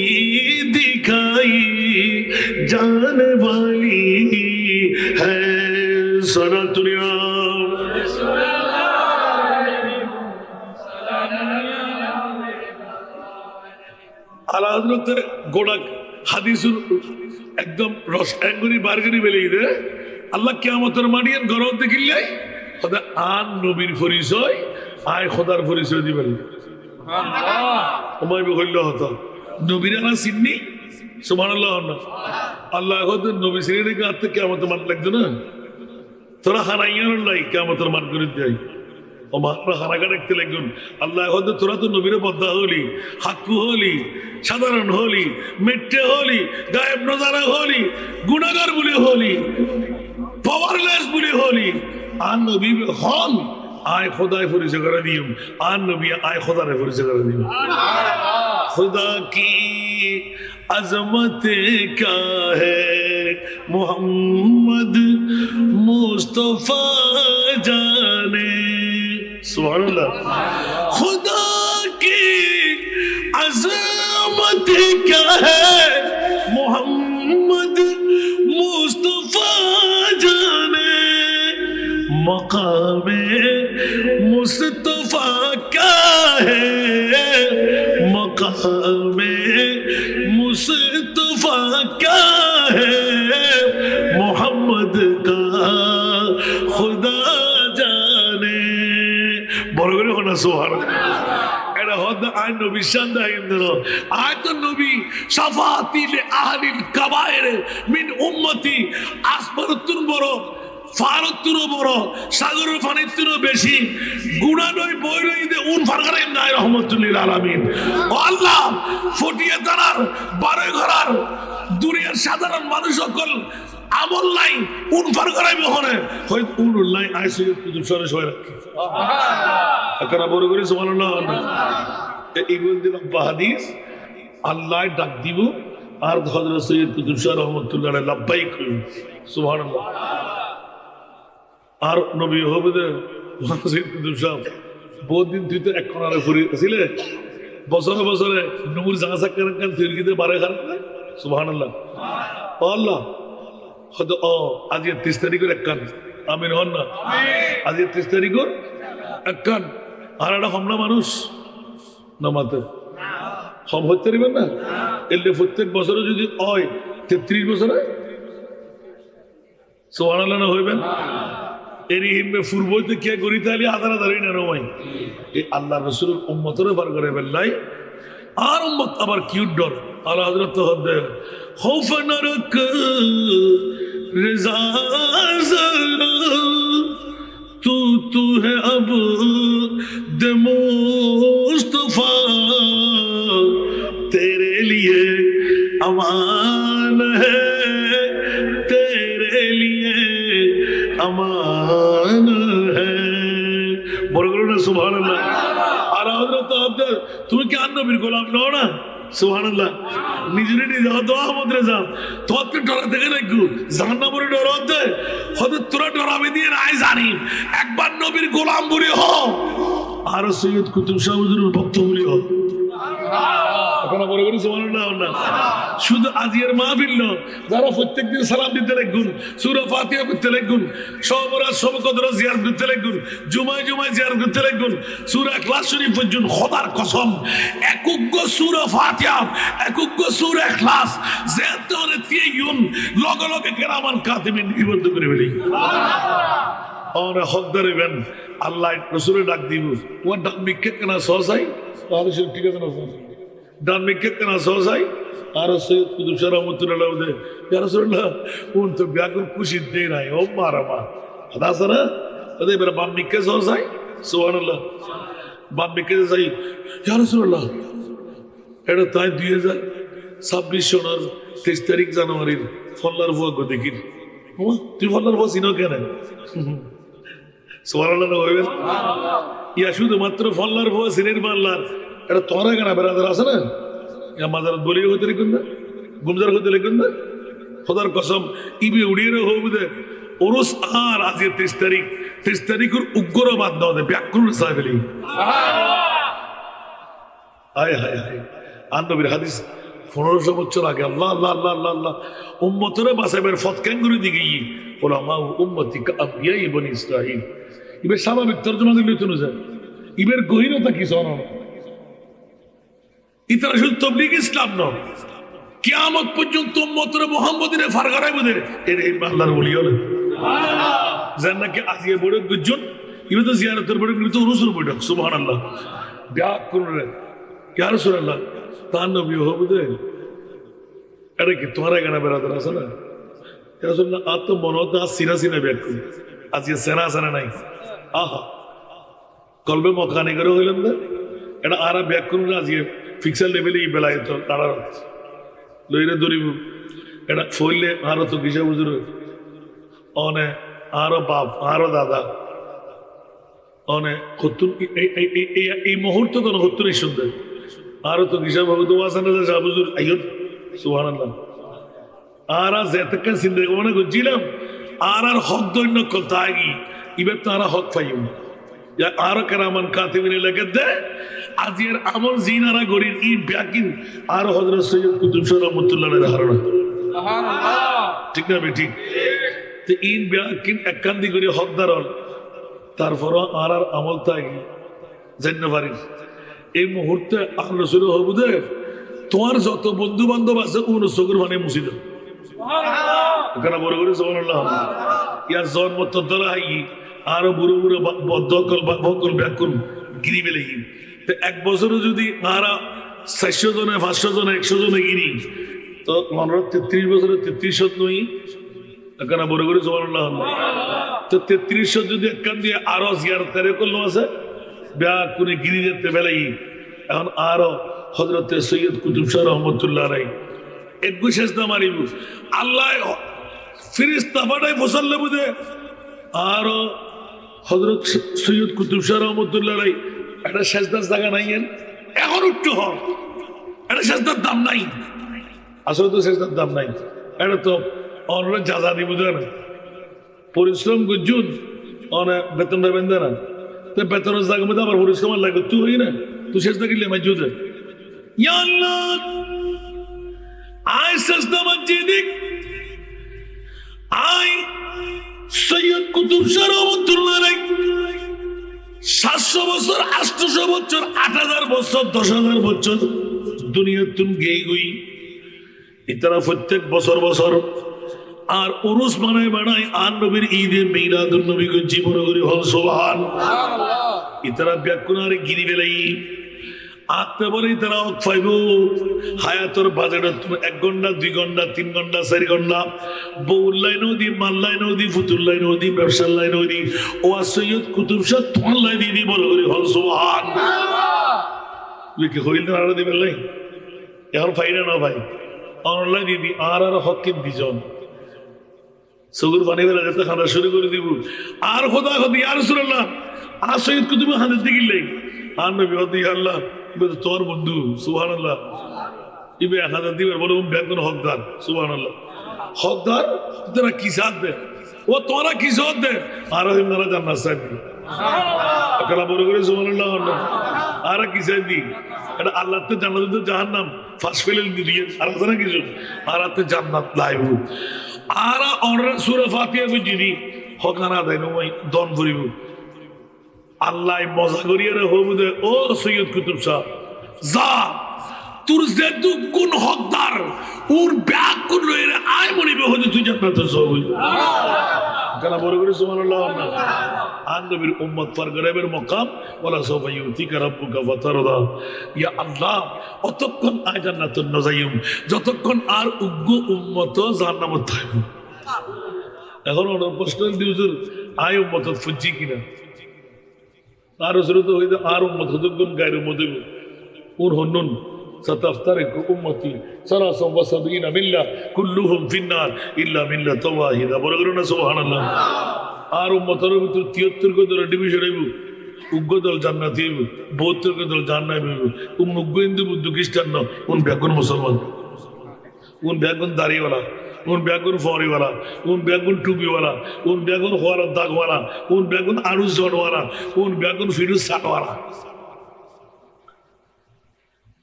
दिखाई जाने वाली है सारा दुनिया আলা হযরতের গোড়া হাদিসুর একদম রস অ্যাঙ্গুরি বার্গরি বেলে দে আল্লাহ কিয়ামতের মানিয়েন গরব দেখিলাই খোদা আন নবীর পরিচয় আয় খোদার পরিচয় দিবেন সুবহানাল্লাহ ওমাই বলল হতো নবীরা না সিন্নি সুবহানাল্লাহ না আল্লাহ খোদ নবী সিনে রেখে আত্মে কিয়ামতের মান লাগতো না তোরা হারাইয়ার লাই কিয়ামতের মান করে দেয় ও মাত্র হারাকা দেখতে লাগবেন আল্লাহ খোদ তোরা তো নবীরে বদ্ধা হলি হাক্কু হলি সাধারণ হলি মেট্টে হলি গায়েব নজারা হলি গুনাহগার বলে হলি পাওয়ারলেস বলে হলি আর নবী হন আয় খোদায় পরিচয় করে দিও আর নবী আয় খোদারে পরিচয় করে দিও खुदा की अजमत क्या है मोहम्मद मुस्तफा जाने सुभान अल्लाह खुदा की अजमत क्या है मोहम्मद मुस्तफा जाने मकामे मुस्तफा क्या है मकामे मुस्तफा क्या है मोहम्मद का खुदा जाने বড় করে হনা সুবহানাল্লাহ আরে হদ আয় নবী শান্দা ইন্দ্র আয় তো নবী শাফাতি লি আহলিল কাবায়ের মিন উম্মতি আসমানুতুন বড় ফারতুরও বড় সাগরের পানিতুরও বেশি গুনাহ নয় বই রইতে উন ফারগারে নাই রহমাতুল্লিল আলামিন ও আল্লাহ ফটিয়া তারার বারে ঘরার দুনিয়ার সাধারণ মানুষ সকল আমল নাই উন ফারগারে মহনে হই উন নাই আইসিউ কুতুব সরে সরে রাখি আকরা বড় করে সুবহানাল্লাহ এই বলদিলাম হাদিস আল্লাহ ডাক দিব আর হযরত সৈয়দ কুতুব শাহ রহমাতুল্লাহ আলাইহি লাব্বাইক সুবহানাল্লাহ আর নবী হবে বহুত দিন তুই তো এক কোনারে ফুরি ছিলে বছরে বছরে নূর জাহাজা কান তুর্কিতে বারে খান সুবহানাল্লাহ আল্লাহ হয়তো আজ 30 তারিখের এক কান আমিন হন না আজ 30 তারিখের এক কান আর একটা হমনা মানুষ নামাতে সব হতে পারবেন না এলে প্রত্যেক বছরে যদি হয় 33 বছরে সুবহানাল্লাহ না হইবেন এরি হিমে ফুরবইতে কে করি তাহলে আদার আদারই না নয় এই আল্লাহ রসুল উম্মতরে বার করে বেল্লাই আর উম্মত আবার কিউট ডর আল্লাহ হযরত হদে খৌফ নরক রিজা জরা তু হে আব দে মুস্তাফা তেরে লিয়ে আমান হে তেরে লিয়ে আমান বড় করো না সুবহানাল্লাহ আর হযরত আব্দুল তুমি কি নবীর গোলাম নও না সুবহানাল্লাহ নিজেরই নিজে দোয়া মধ্যে যাও তোকে ডরা থেকে রাখু জাহান্নামের ডর হতে হয়তো তোরা ডরাবে দিয়ে নাই জানি একবার নবীর গোলাম বলি হও আর সৈয়দ কুতুব শাহ হুজুরের ভক্ত বলি হও এখন বড় করে সুবহানাল্লাহ না শুধু আজিয়ার মাহফিল না যারা প্রত্যেকদিন সালাম দিতে লাগুন সূরা ফাতিহা পড়তে লাগুন সবরাত সব কদর জিয়ারত করতে লাগুন জুমায় জুমায় জিয়ারত করতে লাগুন সূরা ইখলাস শরীফ পর্যন্ত খোদার কসম একুগ্গ সূরা ফাতিহা একুগ্গ সূরা ইখলাস যেতনে তিয়ুন লগে লগে কেরামান কাতিবিন নিবন্ধ করে ফেলি সুবহানাল্লাহ আর হক ধরবেন আল্লাহ রাসূলের ডাক দিব ও ডাক মিকে কেনা সহসাই তাহলে সে ঠিক আছে না ডান মিকে কেনা সহসাই আর সৈয়দ কুতুব শাহ রহমাতুল্লাহ আলাইহি ইয়া রাসূলুল্লাহ উন তো ব্যাকুল খুশি দে নাই ও মারামা আদা সারা ওদের বের বাম মিকে সহসাই সুবহানাল্লাহ বাম মিকে যাই ইয়া রাসূলুল্লাহ এটা তাই 2026 সনের 23 তারিখ জানুয়ারির ফল্লার বুয়া গো দেখি তুই ফল্লার বুয়া চিনো কেন সুবহানাল্লাহ হইবেন ইয়া শুধুমাত্র ফল্লার বুয়া সিনের মাল্লার এটা তোরা কেনা বেড়াদের আছে না ইয়া মাজার দলীয় হতে লিখুন না গুমজার হতে লিখুন না খোদার কসম ইবে উড়িয়ে হইবে ওরস আর আজ 23 তারিখের উগ্র বাদ দাও দে ব্যাকরণ সাহেব আলী হায় হায় হায় আর নবীর হাদিস 1500 বছর আগে আল্লাহ আল্লাহ আল্লাহ আল্লাহ আল্লাহ উম্মতরে বাসাবের ফতকাঙ্গুরি দিকে ওলামা উম্মতি কা আম্বিয়া বনি ইসরাঈল ইবে স্বাভাবিক তর্জমা দিলে তো না ইবের গহীনতা কি জানো ইতারা শুধু তবলিগ ইসলাম নয় কিয়ামত পর্যন্ত উম্মতরে মুহাম্মদিনে ফারগারাই বদে এর এই আল্লাহর ওলি হলো জান্নাকে আজিয়ে বড় গুজন ইবে তো জিয়ারতের বড় কিন্তু রসুল বড় সুবহানাল্লাহ ব্যাক করে ইয়া রাসূলুল্লাহ তার নবী হবে এটা কি তোমার গানা বেরাদার আছে না ইয়া রাসূলুল্লাহ আত মনতা সিনা সিনা ব্যাক করে আজিয়ে সেনা সেনা নাই আহা কলবে মকানি করে হইলেন না এটা আরা ব্যাক করে আজিয়ে ফিক্সাল লেভেলে বেলায় তো তারা লইরে ধরিব এটা ফইলে আরো তো কিসা বুঝুর অনে আরো বাপ আরো দাদা অনে কতুন এই মুহূর্ত তো কতুনই সুন্দর আরো তো কিসা ভগত ওয়াসানা যা বুঝুর আইয়ো সুবহানাল্লাহ আরা যেতকা সিন্ধে মনে করছিলাম আর হক দৈন্য কলতাগি ইবে তারা হক পাইম আরো কেরামান কাতিবিনে লেগে দে আজির আমল জিনারা গরির ই ব্যাকিন আর হযরত সৈয়দ কুতুব শাহ রহমাতুল্লাহ আলাইহি ধারণা সুবহানাল্লাহ ঠিক না বেটি তে ইন ব্যাকিন একান্দি করে হক দারল তারপর আর আমল তাই জান্নাবারি এই মুহূর্তে আর রাসূল হবুদে তোমার যত বন্ধু বান্ধব আছে কোন সগর মানে মুসিদ সুবহানাল্লাহ কেন বড় করে সুবহানাল্লাহ ইয়া জন্ম তো দলাই আরো বুড়ো বুড়ো বদ্ধকল বা ভকল ব্যাকুল গিরি বেলেই তো এক বছরে যদি আরা 400 জনে 500 জনে 100 জনে গিরি তো 33 বছরে 33 নই এখানে বড় করে সুবহানাল্লাহ তো 33 যদি একখান দিয়ে আরো জিয়ারত করে করলো আছে ব্যাগ করে গিরি যেতে বেলাই এখন আরো হযরত সৈয়দ কুতুব শাহ রহমাতুল্লাহ আলাইহি একগু সেজদা মারিব আল্লাহ ফেরেশতা পাঠায় ফসল্লে বুঝে আরো হযরত সৈয়দ কুতুব শাহ রহমাতুল্লাহ আলাইহি একটা সেজদার জায়গা নাই এখন উঠতে হয় এটা সেজদার দাম নাই আসলে তো সেজদার দাম নাই এটা তো অনেক যা দিব না পরিশ্রম করছুন অনেক বেতন দেবেন না তো বেতনের জায়গা মধ্যে আবার পরিশ্রম লাগবে তুই হই না তুই সেজদা কিনলে আমার জুতে আয় সেজদা মসজিদিক আয় সৈয়দ কুতুব শাহ রহমাতুল্লাহ আলাইহি 700 বছর 800 বছর 8000 বছর 10000 বছর দুনিয়া তুমি গেই গই ইতারা প্রত্যেক বছর বছর আর উরুস বানায় বানায় আর নবীর ঈদে মিলাদুন নবী গঞ্জি বড় করে হল সুবহানাল্লাহ ইতারা ব্যাকুনারে গিরি বেলাই আতে বলে তারা ফাইব হায়াতর বাজেট তুমি 1 ঘন্টা 2 ঘন্টা 3 ঘন্টা 4 ঘন্টা বউলাই নদী মাল্লাই নদী ফুতুল্লাই নদী ব্যবসার লাই নদী ও সৈয়দ কুতুব শাহ তোলাই দিদি বড় করে হল সুবহানাল্লাহ কি হইল না আর দিবেন লাই এখন ফাইনা না ভাই অনলাইন দিদি আর হকিম দিজন সগুর পানি বেলা যেতে খানা শুরু করে দিব আর খোদা খোদি আর রাসূলুল্লাহ আর সৈয়দ কুতুব হাদিস দিগিলাই আর নবী ওদি আল্লাহ তোর বন্ধু সুবহানাল্লাহ ইবে 1000 দিবের বলে বেতন হকদার সুবহানাল্লাহ হকদার তোরা কি সাথ দে ও তোরা কি সাথ দে আর হিমনারা জান্নাত চাইবি সুবহানাল্লাহ আকলা বড় করে সুবহানাল্লাহ আর কি চাইবি এটা আল্লাহ তে জান্নাত তো জাহান্নাম ফাঁস ফেলে দিয়ে আর না কিছু আর তে জান্নাত লাইব আর অর সূরা ফাতিহা বুঝিনি হকানা দেন ওই দন ভরিব আল্লাহ মজা করিয়ে রে হবুদে ও সৈয়দ কুতুব শাহ যা তোর যেহেতু কোন হকদার ওর ব্যাগ কোন রয়ে আয় মনিবে হতে তুই জান্নাতে যাবি কেন বড় করে সুবহানাল্লাহ আর নবীর উম্মত ফরগরেবের মকাম ওয়ালা সাওফা ইউতিকা রাব্বুকা ফাতারদা ইয়া আল্লাহ অতক্ষণ আয় জান্নাতুন নাজাইম যতক্ষণ আর উগ্গ উম্মত জান্নামত থাকবে এখন ওর প্রশ্ন দিউজুর আয় উম্মত ফুজি কিনা আর জরুরত হইতে আর উম্মত হদগুন গায়র উম্মত ওর হন্নুন ستفترق امتي 73 مله كلهم في النار الا مله واحده বলগুনা সুবহানাল্লাহ আর উম্মতের ভিতর 73 কে দল ডিভিশন হইব উগ্গ দল জান্নাতি হইব 72 কে দল জান্নাত হইব উগ্গ হিন্দু বুদ্ধ খ্রিস্টান ন কোন বেগুন মুসলমান কোন বেগুন দাড়িওয়ালা কোন বেগুন ফরিওয়ালা কোন বেগুন টুপিওয়ালা কোন বেগুন হওয়ার দাগওয়ালা কোন বেগুন আলু জড়ওয়ালা কোন বেগুন ফিরুজ সাটওয়ালা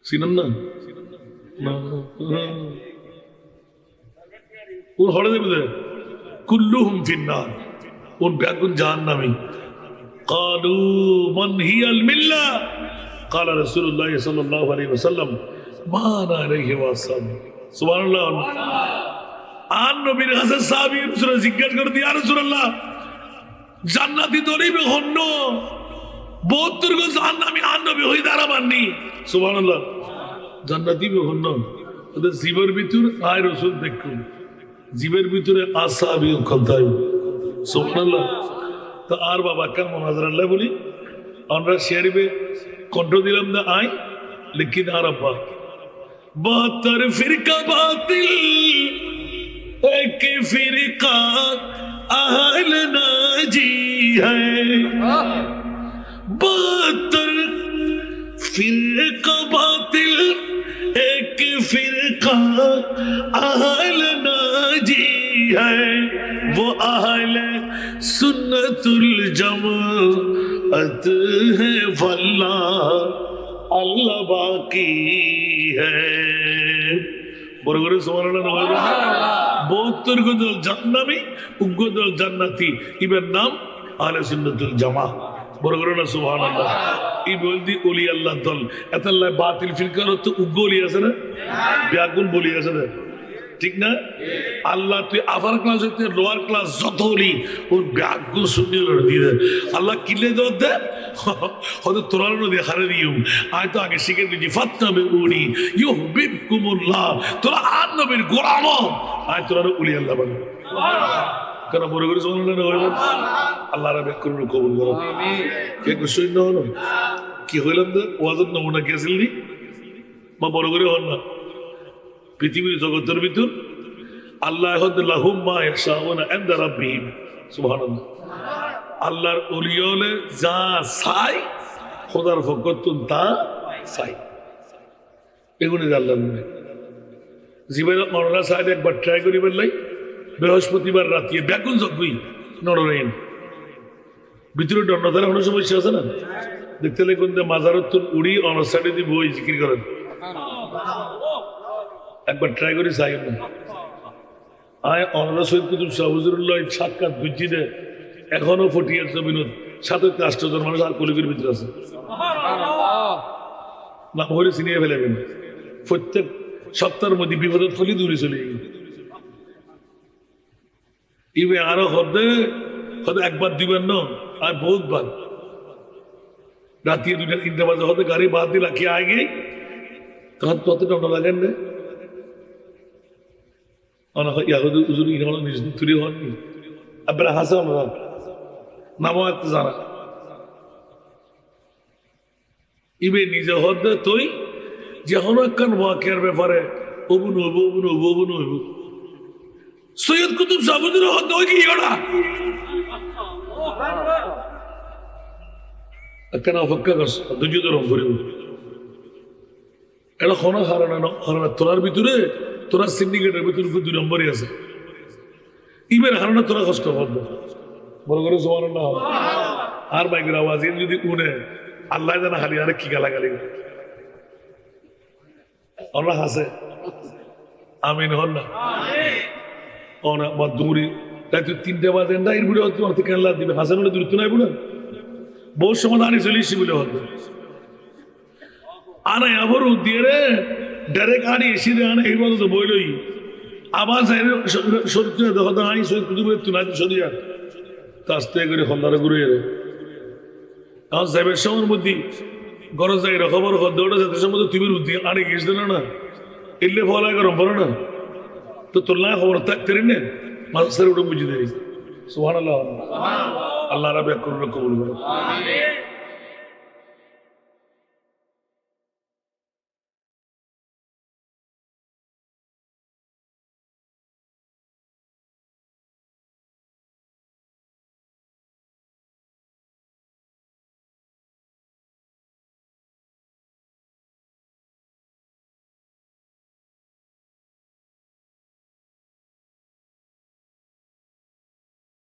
সিনান না কোন হড়ে দেবে কুল্লুহুম ফিন্নার কোন বেগুন জাহান্নামী قالوا من هي الملة قال رسول الله صلى الله عليه وسلم ما أنا عليه وأصحابي سبحان الله আর নবীর কাছে সাহাবী রাসূল জিজ্ঞাসা করে ইয়া রাসূলুল্লাহ জান্নাতি দরিবে হন্ন 72 গো জাহান্নামী আর নবী হই দাঁড়াবাননি সুবহানাল্লাহ জান্নাতি বে হন্ন ওদের জীবের ভিতর আয় রাসূল দেখুন জীবের ভিতরে আসহাবী খলতাই সুবহানাল্লাহ তো আর বাবা কার মুনাজারাল্লাহ বলি আমরা শেরিবে কণ্ঠ দিলাম না আয় লিখিত আর আব্বা 72 ফিরকা বাতিল एक फिरका अहल नाजी है 72 फिरका बातिल एक फिरका अहल नाजी है वो अहल सुन्नतुल जमाअत है वल्लाह अल्लाह बाकी है বড় করে সুবহানাল্লাহ 72 কে দল জান্নামী উগ্র দল জান্নাতি ইবের নাম আহলে সুন্নাতুল জামাত বড় করে না সুবহানাল্লাহ এই বলদি ওলি আল্লাহ দল এতাল্লাহ বাতিল ফিরকার তো উগ্র ওলি আছে না বেগুন বলি আছে না ঠিক না? আল্লাহ তুই আপার ক্লাস হইতে লোয়ার ক্লাস যত হলি ওর ভাগ্য শুনে দিয়ে দেয় আল্লাহ কিলে দে হয়তো তোরার নদী হারে দিও আয় তো আগে শিখে দিয়েছি ফাত্তাবে উনি ইউ বিব কুমুল্লাহ তোরা আর নবীর গোলাম আয় তোরা উলি আল্লাহ বলে কেন মনে করে আল্লাহ রাবে করুন কবুল করো কে সৈন্য হলো কি হইলাম তো ওয়াজের নমুনা কে আসেননি বা বড় করে হন না পৃথিবীর জগতের ভিতর আল্লাহ আল্লাহর ওলিয়লে যা চাই খোদার ফকতুন তা চাই এগুলি আল্লাহ জীবনে মনরা সাইড একবার ট্রাই করি বললাই বৃহস্পতিবার রাতিয়ে ব্যাকুল জগবই নড়রেন ভিতরে দণ্ডতার কোনো সমস্যা আছে না দেখতে লেগুন মাজারত উড়ি অনার সাইডে দিয়ে বই জিকির করেন একবার ট্রাই করি চাই না আয় অনারা সৈয়দ কুতুব শাহ হুজুরুল্লাহ সাক্ষাৎ বুঝছি দে এখনো ফটিয়ার জমিনত ৭৮ জন মানুষ আর কলিগের ভিতরে আছে নাম হলে চিনিয়ে ফেলেবেন প্রত্যেক সপ্তাহের মধ্যে বিপদের ফলি দূরে চলে ইবে আরো হতে হতে একবার দিবেন না আর বহুত বার রাতে 2টা 3টা বাজে হতে গাড়ি বাদ দিয়ে রাখিয়ে আগে তখন তত টাকা লাগেন না হুজুর ইনহল নিজ তুলি হননি আপনারা হাসে আমরা নামও একটা জানা ইবে নিজে হতে তুই যখন একখান ওয়াকের ব্যাপারে অবুন হইব অবুন হইব অবুন হইব সৈয়দ কুতুব শাহ হুজুরের হতে ওই কি ওটা একখানা অপেক্ষা করছে ধৈর্য ধরম করিব এটা কোনো হারানা তোরার ভিতরে তোরা সিন্ডিকেটের ভিতরে 2 নম্বরই আছে ইবের হারানা তোরা কষ্ট পাবো বড় করে সমান না আর বাইকের আওয়াজ যদি উনে আল্লাহ জানা খালি আরে কি গালাগালি আল্লাহ হাসে আমিন হন না অনা বা দূরি তাই তুই 3টা বাজে না এর বুড়ে হতে অর্থ কেন দিবে হাসান বলে দূরত্ব নাই বুড়া বহু সমাধানে চলে এসেছি বলে হতো আনা আবার দিয়ে রে ডাইরেক্ট আনি এসে রে আনা এই বলতো বইলই আবার সত্যি দেখো তো আনি সৈয়দ কুতুবের তুই নাই সরিয়া কাস্তে করে হল্লারে ঘুরে এলো এখন সাহেবের সময়ের মধ্যে গরজ যাই খবর দৌড়া যাতে সময় তুমি রুদ্ধি আনে গিয়েছিল না এলে ফলা গরম বলো না তো তোর না খবর থাকতে রে মাঝে উঠে বুঝে দেয় সুবহানাল্লাহ আল্লাহ রাব্বুল কবুল করো